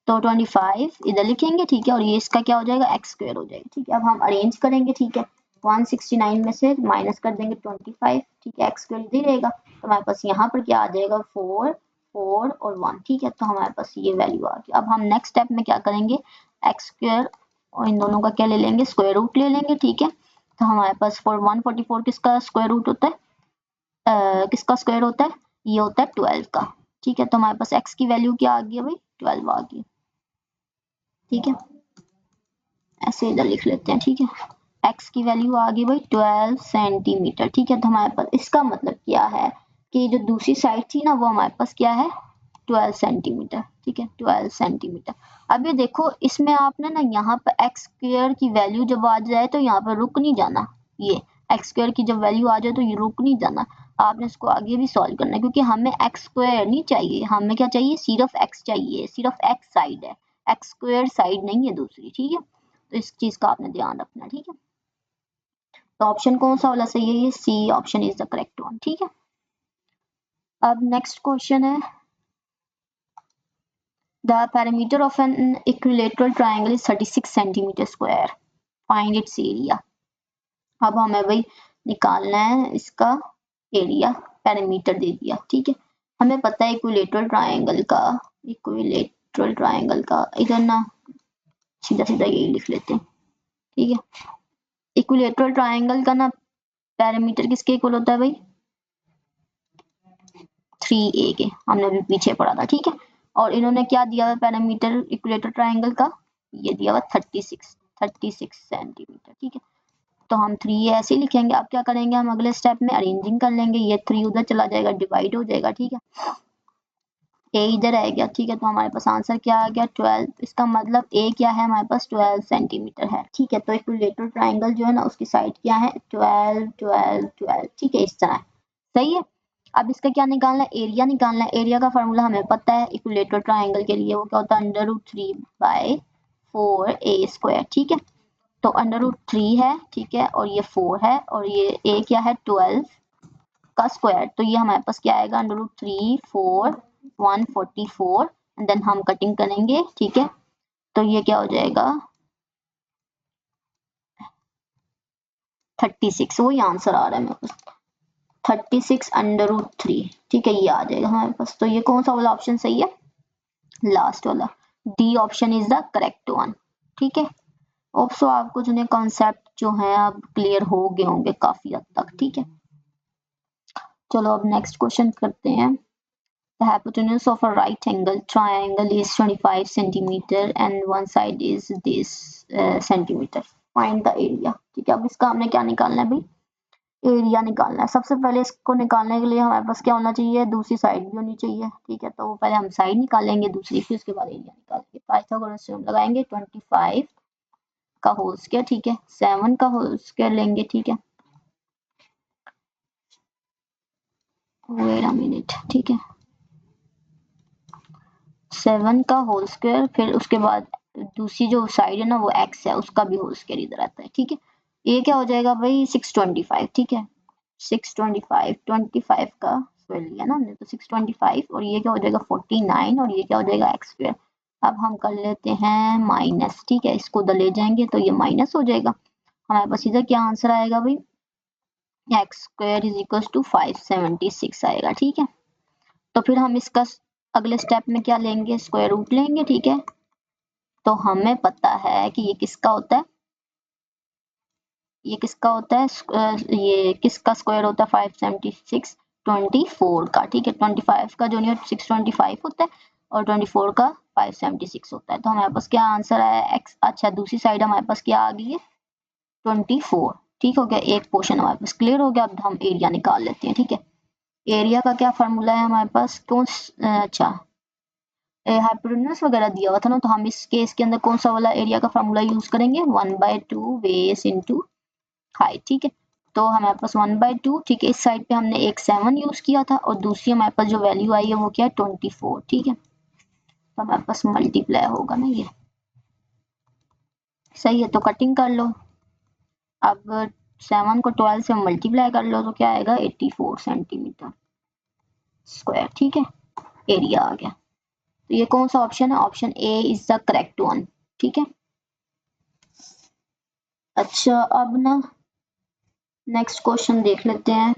तो 25 इधर लिखेंगे, ठीक है, और ये इसका क्या हो जाएगा, एक्स स्क्वायर हो जाएगा, ठीक है। अब हम अरेंज करेंगे, ठीक है, 169 में से माइनस कर देंगे 25, ठीक है, एक्स स्क्वायर इधर रहेगा, तो हमारे पास यहाँ पर क्या आ जाएगा, 4 4 और 1, ठीक है, तो हमारे पास ये वैल्यू आ गई। अब हम नेक्स्ट स्टेप में क्या करेंगे, एक्स स्क्वायर और इन दोनों का क्या ले लेंगे, स्क्वायर रूट ले लेंगे, ठीक है। तो हमारे पास 144 किसका स्क्वायर रूट होता है, किसका स्क्वायर होता है, ये होता है 12 का, ठीक है। तो हमारे पास x की वैल्यू क्या आ गई है भाई, 12 आ गई, ठीक है, ऐसे इधर लिख लेते हैं, ठीक है, x की वैल्यू आ गई भाई 12 सेंटीमीटर, ठीक है। तो हमारे पास इसका मतलब क्या है कि जो दूसरी साइड थी ना वो हमारे पास क्या है, 12 सेंटीमीटर, ठीक है, 12 सेंटीमीटर। अब ये देखो इसमें आपने ना यहाँ पर एक्स स्क्वायर की वैल्यू जब आ जाए तो यहाँ पर रुक नहीं जाना, ये एक्स स्क्वायर की जब वैल्यू आ जाए तो ये रुक नहीं जाना, आपने इसको आगे भी सॉल्व करना है, क्योंकि हमें एक्स स्क्वायर नहीं चाहिए, हमें क्या चाहिए, सिर्फ एक्स चाहिए, सिर्फ एक्स साइड है, एक्स स्क्वायर साइड नहीं है दूसरी, ठीक है। तो इस चीज का आपने ध्यान रखना, ठीक है। तो ऑप्शन कौन सा वाला सही है, ये C option is the correct one, ठीक है। अब नेक्स्ट क्वेश्चन है, the perimeter of an equilateral triangle is 36 centimeter square, find its area। अब हमें भाई निकालना है इसका एरिया, पैरामीटर दे दिया, ठीक है। हमें पता है इक्विलेटरल ट्रायंगल का, इक्विलेटरल ट्रायंगल का इधर ना सीधा सीधा यही लिख लेते हैं, ठीक है। इक्विलेटरल ट्रायंगल का ना पैरामीटर किसके इक्वल होता है भाई, 3a के, हमने अभी पीछे पढ़ा था, ठीक है। और इन्होंने क्या दिया हुआ पैरामीटर इक्विलेटरल ट्रायंगल का, ये दिया हुआ 36 सेंटीमीटर, ठीक है। तो हम 3 ऐसे ही लिखेंगे। अब क्या करेंगे, हम अगले स्टेप में अरेंजिंग कर लेंगे, ये 3 उधर चला जाएगा, डिवाइड हो जाएगा, ठीक है, ए इधर आ गया, ठीक है। तो हमारे पास आंसर क्या आ गया, 12, इसका मतलब ए क्या है हमारे पास, 12 सेंटीमीटर है, ठीक है। तो इक्विलेटरल ट्रायंगल जो है ना उसकी साइड क्या है, 12 12 12, ठीक है, इस तरह, सही है। अब इसका क्या निकालना है, एरिया निकालना है। एरिया का फार्मूला हमें पता है इक्विलेटरल ट्रायंगल के लिए, वो क्या होता है, √3/4a², ठीक है। तो √3 है, ठीक है, और ये 4 है, और ये a क्या है, 12 का स्क्वायर, तो ये हमारे पास क्या आएगा, √3 4 144, एंड देन हम कटिंग करेंगे, ठीक है। तो ये क्या हो जाएगा, 36, वही आंसर आ रहा है मेरे पास, 36 √3, ठीक है, ये आ जाएगा हमारे पास। तो ये कौन सा वाला ऑप्शन सही है, लास्ट वाला, D option is the correct one, ठीक है। होप सो आपको जो कॉन्सेप्ट जो है अब क्लियर हो गए होंगे काफी हद तक, ठीक है। चलो अब नेक्स्ट क्वेश्चन करते हैं। The hypotenuse of a right angle triangle is 25 centimeter and one side is this centimeter. Find the area, ठीक है। अब इसका हमने क्या निकालना है भाई, एरिया निकालना है। सबसे पहले इसको निकालने के लिए हमारे पास क्या होना चाहिए, दूसरी साइड भी होनी चाहिए, ठीक है। तो पहले हम साइड निकालेंगे दूसरी, फिर उसके बाद एरिया निकालेंगे। पाइथागोरस थ्योरम लगाएंगे, 25 का होल स्क्वायर, ठीक है, 7 का होल स्क्वायर लेंगे, ठीक है, वेट अ मिनट, ठीक है, 7 का होल स्क्वायर, फिर उसके बाद दूसरी जो साइड है ना वो x है, उसका भी होल स्क्वायर इधर आता है, ठीक है। ये क्या हो जाएगा भाई, 625, ठीक है, 625 25 का स्क्वायर लिया ना हमने, तो 625, और ये क्या हो जाएगा 49, और ये क्या हो जाएगा x स्क्वायर। अब हम कर लेते हैं माइनस, ठीक है, इसको उधर ले जाएंगे तो ये माइनस हो जाएगा, हमारे पास इधर क्या आंसर आएगा भाई, x square is equal to 576 आएगा, ठीक है। तो फिर हम इसका अगले स्टेप में क्या लेंगे, स्क्वायर रूट लेंगे, ठीक है। तो हमें पता है कि ये किसका होता है, ये किसका होता है, ये किसका स्क्वायर होता है 576 24 का, ठीक है। 25 का जो नहीं 625 होता है और 24 का 576 होता है। तो हमारे पास क्या आंसर आया x। अच्छा दूसरी साइड हमारे पास क्या आ गई है 24, ठीक हो गया। एक पोर्शन हमारे पास क्लियर हो गया। अब हम एरिया निकाल लेते हैं, ठीक है। एरिया का क्या फार्मूला है हमारे पास, कौन अच्छा हाइपोटेन्यूज वगैरह दिया हुआ था ना, तो हम इस केस के अंदर कौन सा वाला एरिया का फार्मूला यूज करेंगे 1/2 बेस इनटू हाइट, ठीक है। तो हमारे पास 1/2, ठीक है। इस साइड पे हमने एक 7 यूज किया था और दूसरी हमारे पास जो वैल्यू आई है वो क्या है 24, ठीक है। तो हमारे पास मल्टीप्लाई होगा ना ये, सही है। तो कटिंग कर लो। अब 7 को 12 से मल्टीप्लाई कर लो तो क्या आएगा 84 सेंटीमीटर स्क्वायर, ठीक है। एरिया आ गया। तो ये कौन सा ऑप्शन है, option A is the correct one, ठीक है। अच्छा अब ना नेक्स्ट क्वेश्चन देख लेते हैं।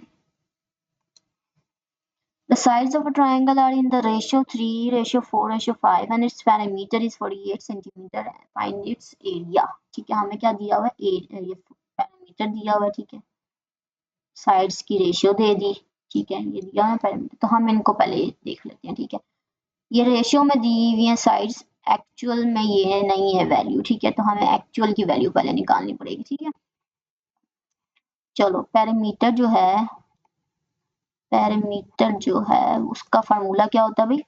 The sides of a triangle are in the ratio 3:4:5 and its perimeter is 48 centimeter. Find its area, ठीक है। हमें क्या दिया हुआ है ये पैरामीटर दिया हुआ है, ठीक है। साइड्स की रेशियो दे दी, ठीक है। ये दिया है पैरामीटर, तो हम इनको पहले देख लेते हैं, ठीक है। ये रेशियो में दी हुई है साइड्स, एक्चुअल में ये नहीं है वैल्यू, ठीक है। तो हमें एक्चुअल की वैल्यू पहले निकालनी पड़ेगी, ठीक है। चलो पैरामीटर जो है, पैरामीटर जो है उसका फार्मूला क्या होता है भाई,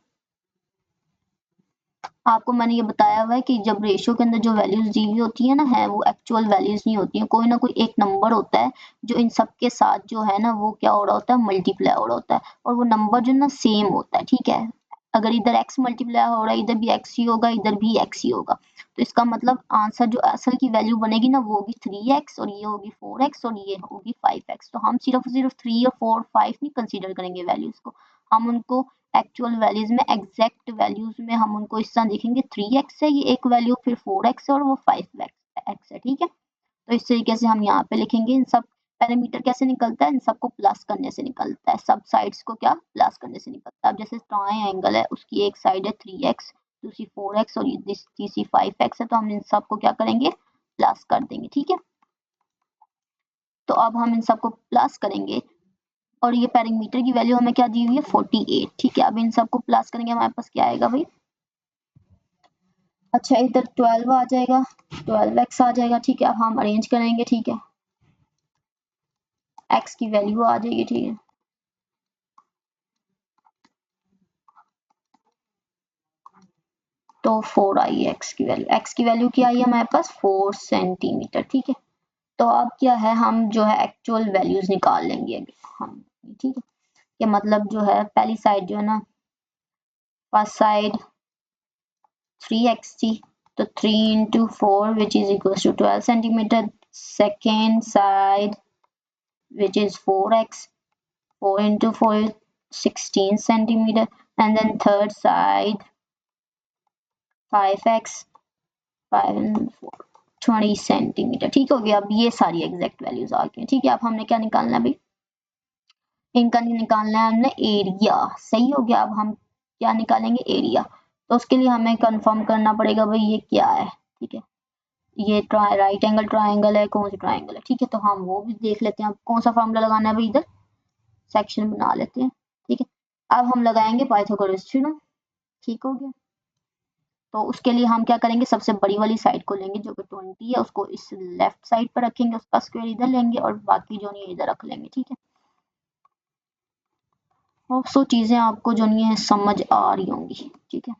आपको मैंने ये बताया हुआ है कि जब रेशियो के अंदर जो वैल्यूज दी हुई होती है ना है वो एक्चुअल वैल्यूज नहीं होती है, कोई ना कोई एक नंबर होता है जो इन सब के साथ जो है ना वो क्या हो रहा होता है मल्टीप्लाई हो रहा होता है, और वो नंबर जो ना सेम होता है, ठीक है। अगर इधर x मल्टीप्लाई हो रहा है इधर भी x ही होगा, इधर भी x ही होगा। तो इसका मतलब आंसर जो असल की वैल्यू बनेगी ना वो होगी 3x और ये होगी 4x और ये होगी 5x। तो हम सिर्फ सिर्फ 3 और 4 5 नहीं कंसीडर करेंगे वैल्यूज को, हम उनको एक्चुअल वैल्यूज में एग्जैक्ट वैल्यूज में हम उनको इस तरह देखेंगे 3x है ये एक वैल्यू, फिर 4x और वो 5x है, ठीक है। तो इस तरीके से हम यहाँ पे लिखेंगे। इन सब पैरामीटर कैसे निकलता है, इन सबको प्लस करने से निकलता है, सब साइड्स को क्या प्लस करने से निकलता है। अब जैसे ट्रायंगल है उसकी एक साइड है 3x, दूसरी 4x और तीसरी 5x है, तो हम इन सबको क्या करेंगे प्लस कर देंगे, ठीक है। तो अब हम इन सबको प्लस करेंगे और ये पैरामीटर की वैल्यू हमें क्या दी हुई है 48, ठीक है। अब इन सबको प्लस करेंगे हमारे पास क्या आएगा भाई, अच्छा इधर 12 आ जाएगा, 12x आ जाएगा, ठीक है। अब हम अरेंज करेंगे, ठीक है। x की वैल्यू आ जाएगी, ठीक है। तो 4 आई है x की वैल्यू क्या आई है हमारे पास 4 सेंटीमीटर, ठीक है। तो अब क्या है हम जो है एक्चुअल वैल्यूज निकाल लेंगे हम, ठीक है। ये मतलब जो है पहली साइड जो है ना फर्स्ट साइड 3x थी, तो 3 into 4 which is equals to 12 centimeter. Second side which is 4x, 4 into 4 is 16 centimeter, and then third side 5x, 5 and 4 20 centimetre, ठीक हो गया। अब ये सारी एग्जैक्ट वैल्यूज आ गई, ठीक है। अब हमने क्या निकालना है भाई, इनका निकालना है हमने एरिया, सही हो गया। अब हम क्या निकालेंगे एरिया, तो उसके लिए हमें कंफर्म करना पड़ेगा भाई ये क्या है, ठीक है। ये राइट एंगल ट्राइंगल है, कौन सा ट्राइंगल है, ठीक है। तो हम वो भी देख लेते हैं। अब कौन सा फॉर्मूला लगाना है भाई, इधर सेक्शन बना लेते हैं, ठीक है। अब हम लगाएंगे पाइथागोरस थ्योरम, ठीक हो गया। तो उसके लिए हम क्या करेंगे, सबसे बड़ी वाली साइड को लेंगे जो कि 20 है, उसको इस लेफ्ट साइड पर रखेंगे, उसका स्क्वायर इधर लेंगे और बाकी जो नहीं इधर रख लेंगे, ठीक है। और सो चीजें आपको जो नहीं है समझ आ रही होंगी, ठीक है।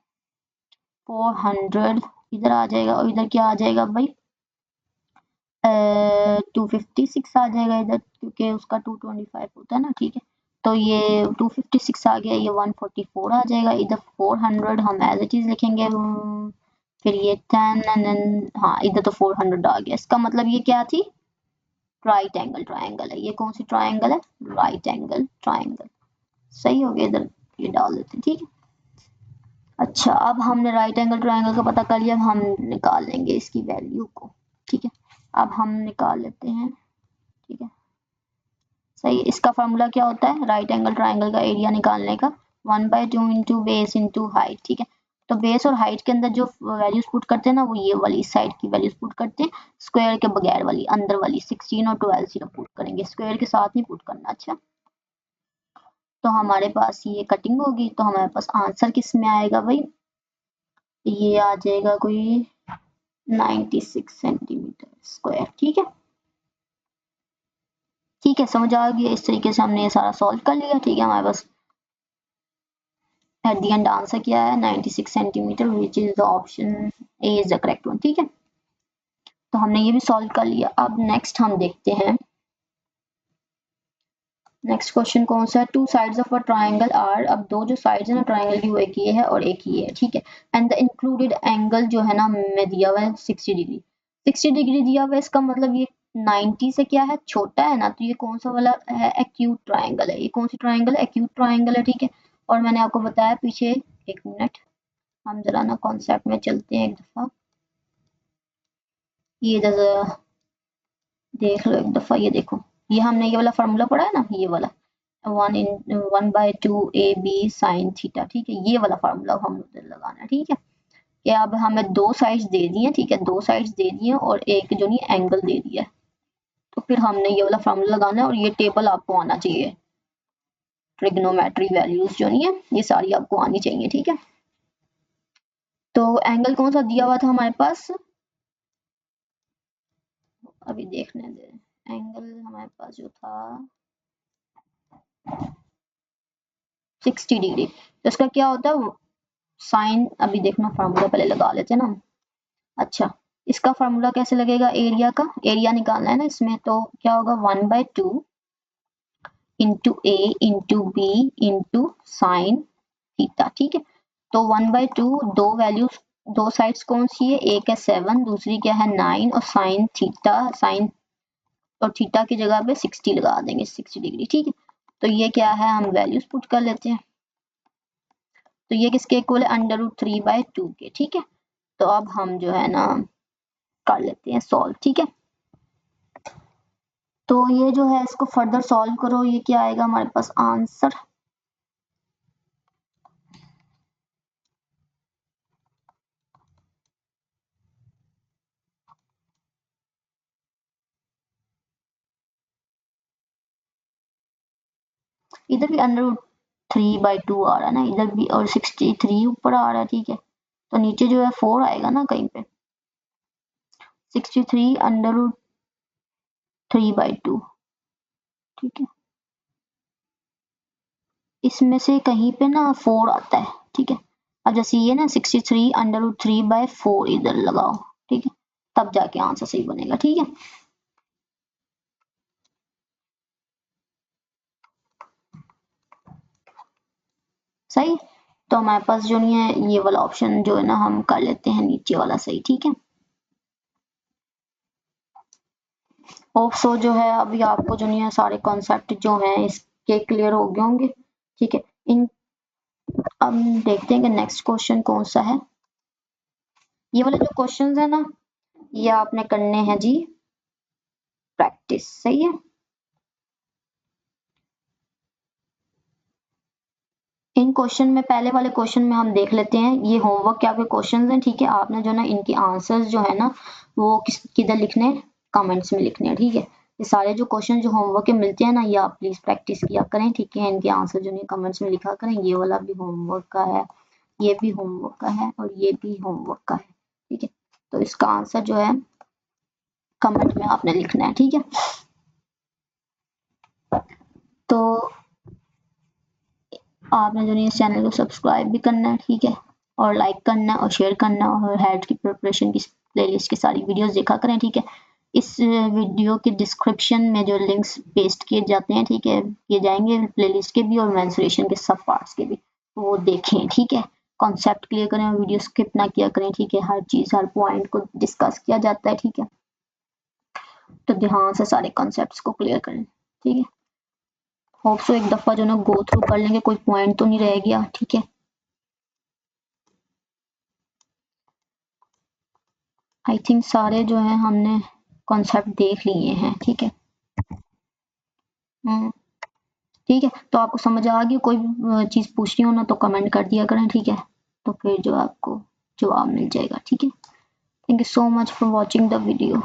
400 इधर आ जाएगा और इधर क्या आ जाएगा भाई 256 आ जाएगा इधर, क्योंकि उसका 225 होता है ना, ठीक है। तो ये 256 आ गया, ये 144 आ जाएगा। इधर 400 हम एज इट इज लिखेंगे, फिर ये 10 एंड देन हाँ इधर तो 400 आ गया। इसका मतलब ये क्या थी राइट एंगल ट्राइंगल है। ये कौन सी ट्राइंगल है, राइट एंगल ट्राइंगल, सही हो गया। इधर ये डाल देते हैं, ठीक है। अच्छा अब हमने राइट एंगल ट्राइंगल का पता कर लिया, अब हम निकाल लेंगे इसकी वैल्यू को, ठीक है। अब हम निकाल लेते हैं, ठीक है। सही, इसका फार्मूला क्या होता है राइट एंगल ट्राइंगल का एरिया निकालने का 1/2 इंटू बेस इंटू हाइट, ठीक है। तो बेस और हाइट के अंदर जो वैल्यूज पुट करते हैं ना वो ये वाली इस साइड की वैल्यूज पुट करते हैं, स्क्वायर के बगैर वाली अंदर वाली 16 और 12 सिर्फ पुट करेंगे, स्क्वायर के साथ नहीं पुट करना। अच्छा, तो हमारे पास ये कटिंग होगी, तो हमारे पास आंसर किस में आएगा भाई, ये आ जाएगा कोई 96 सेंटीमीटर स्क्वायर। ठीक है, ठीक है, समझ आ गया। इस तरीके से हमने ये सारा सॉल्व कर लिया। ठीक है, हमारे पास एट द एंड आंसर क्या है 96 centimetre, which is the option A is the correct one. ठीक है, तो हमने ये भी सॉल्व कर लिया। अब नेक्स्ट हम देखते हैं, नेक्स्ट क्वेश्चन कौन सा है, two sides of a triangle are, अब दो जो साइड्स है ना ट्राइंगल की वो एक ये है और एक ये है। ठीक है, एंड द इंक्लूडेड एंगल जो है ना में दिया हुआ है 60 डिग्री, 60 डिग्री दिया हुआ है, इसका मतलब ये 90 से क्या है छोटा है ना, तो ये कौन सा वाला है, एक्यूट ट्राइंगल है। ये कौन सी ट्राइंगल है, एक्यूट ट्राइंगल है। ठीक है, और मैंने आपको बताया पीछे, एक मिनट हम जरा ना कॉन्सेप्ट में चलते हैं एक दफा, ये देख लो एक दफा, ये देखो, ये हमने ये वाला फार्मूला पढ़ा है ना, ये वाला 1/2 AB sin थीटा। ठीक है, ये वाला फार्मूला हम लगाना है। ठीक है, कि अब हमें दो साइड्स दे दी है। ठीक है, दो साइड्स दे दी है और एक जो नहीं एंगल दे दिया है, तो फिर हमने ये वाला फार्मूला लगाना है और ये टेबल आपको आना चाहिए, ट्रिग्नोमेट्री वैल्यूज जो नहीं है ये सारी आपको आनी चाहिए। ठीक है, तो एंगल कौन सा दिया हुआ था हमारे पास, अभी देखने दे, एंगल हमारे पास जो था 60 डिग्री, तो इसका क्या होता है साइन, अभी देखना फार्मूला पहले लगा लेते हैं ना। अच्छा, इसका फार्मूला कैसे लगेगा, एरिया का, एरिया निकालना है ना इसमें, तो क्या होगा 1/2 into a into b into sine theta. ठीक है, तो 1/2 दो वैल्यूज, दो साइड्स कौन सी है, एक है 7 दूसरी क्या है 9, और साइन थीटा, साइन और थीटा की जगह पे 60 लगा देंगे, 60 डिग्री। ठीक है, तो ये क्या है, हम वैल्यूज पुट कर लेते हैं, तो ये किसके इक्वल है, √3/2 के। ठीक है, तो अब हम जो है ना कर लेते हैं सॉल्व। ठीक है, तो ये जो है इसको फर्दर सॉल्व करो, ये क्या आएगा हमारे पास आंसर, इधर भी √3/2 आ रहा है ना, इधर भी, और 63 ऊपर आ रहा है। ठीक है, तो नीचे जो है 4 आएगा ना कहीं पे, 63 √3/2। ठीक है, इसमें से कहीं पे ना 4 आता है। ठीक है, अब जैसे ये ना 63 √3/4 इधर लगाओ। ठीक है, तब जाके आंसर सही बनेगा। ठीक है, सही, तो हमारे पास जो नहीं है ये वाला ऑप्शन जो है ना हम कर लेते हैं नीचे वाला सही। ठीक है, होप सो जो है अभी आपको जो नहीं है सारे कॉन्सेप्ट जो हैं इसके क्लियर हो गए होंगे। ठीक है, इन अब देखते हैं कि नेक्स्ट क्वेश्चन कौन सा है। ये वाले जो क्वेश्चंस है ना ये आपने करने हैं जी प्रैक्टिस, सही है। इन क्वेश्चन में, पहले वाले क्वेश्चन में हम देख लेते हैं, ये होमवर्क के आपके क्वेश्चंस हैं। ठीक है, आपने जो ना इनके आंसर्स जो है ना वो किधर लिखने हैं, कमेंट्स में लिखने हैं। ठीक है, ये सारे जो क्वेश्चन जो होमवर्क के मिलते हैं ना ये आप प्लीज प्रैक्टिस किया करें। ठीक है, इनके आंसर जो नहीं कमेंट्स में लिखा करें, ये वाला भी होमवर्क का है, ये भी होमवर्क का है और ये भी होमवर्क का है। ठीक है, तो इसका आंसर जो है कमेंट में आपने लिखना है। ठीक है, तो आपने जो नहीं इस चैनल को सब्सक्राइब भी करना है। ठीक है, और लाइक करना है और शेयर करना है, और हेड की प्रिपरेशन की प्लेलिस्ट की सारी वीडियोस देखा करें। ठीक है, इस वीडियो के डिस्क्रिप्शन में जो लिंक्स पेस्ट किए जाते हैं, ठीक है, किए जाएंगे प्लेलिस्ट के भी और मेंसुरेशन के सब पार्ट्स के भी, तो वो देखें। ठीक है, कॉन्सेप्ट क्लियर करें और वीडियो स्किप ना किया करें। ठीक है, हर चीज हर पॉइंट को डिस्कस किया जाता है। ठीक है, तो ध्यान से सारे कॉन्सेप्ट्स को क्लियर करें। ठीक है, होप सो एक दफा जो ना गो थ्रू कर लेंगे, कोई पॉइंट तो नहीं रह गया। ठीक है, आई थिंक सारे जो है हमने कॉन्सेप्ट देख लिए हैं। ठीक है, ठीक है, तो आपको समझ आ गई, कोई चीज पूछनी हो ना तो कमेंट कर दिया करें। ठीक है। तो फिर जो आपको जवाब मिल जाएगा। ठीक है, thank you so much for watching the video.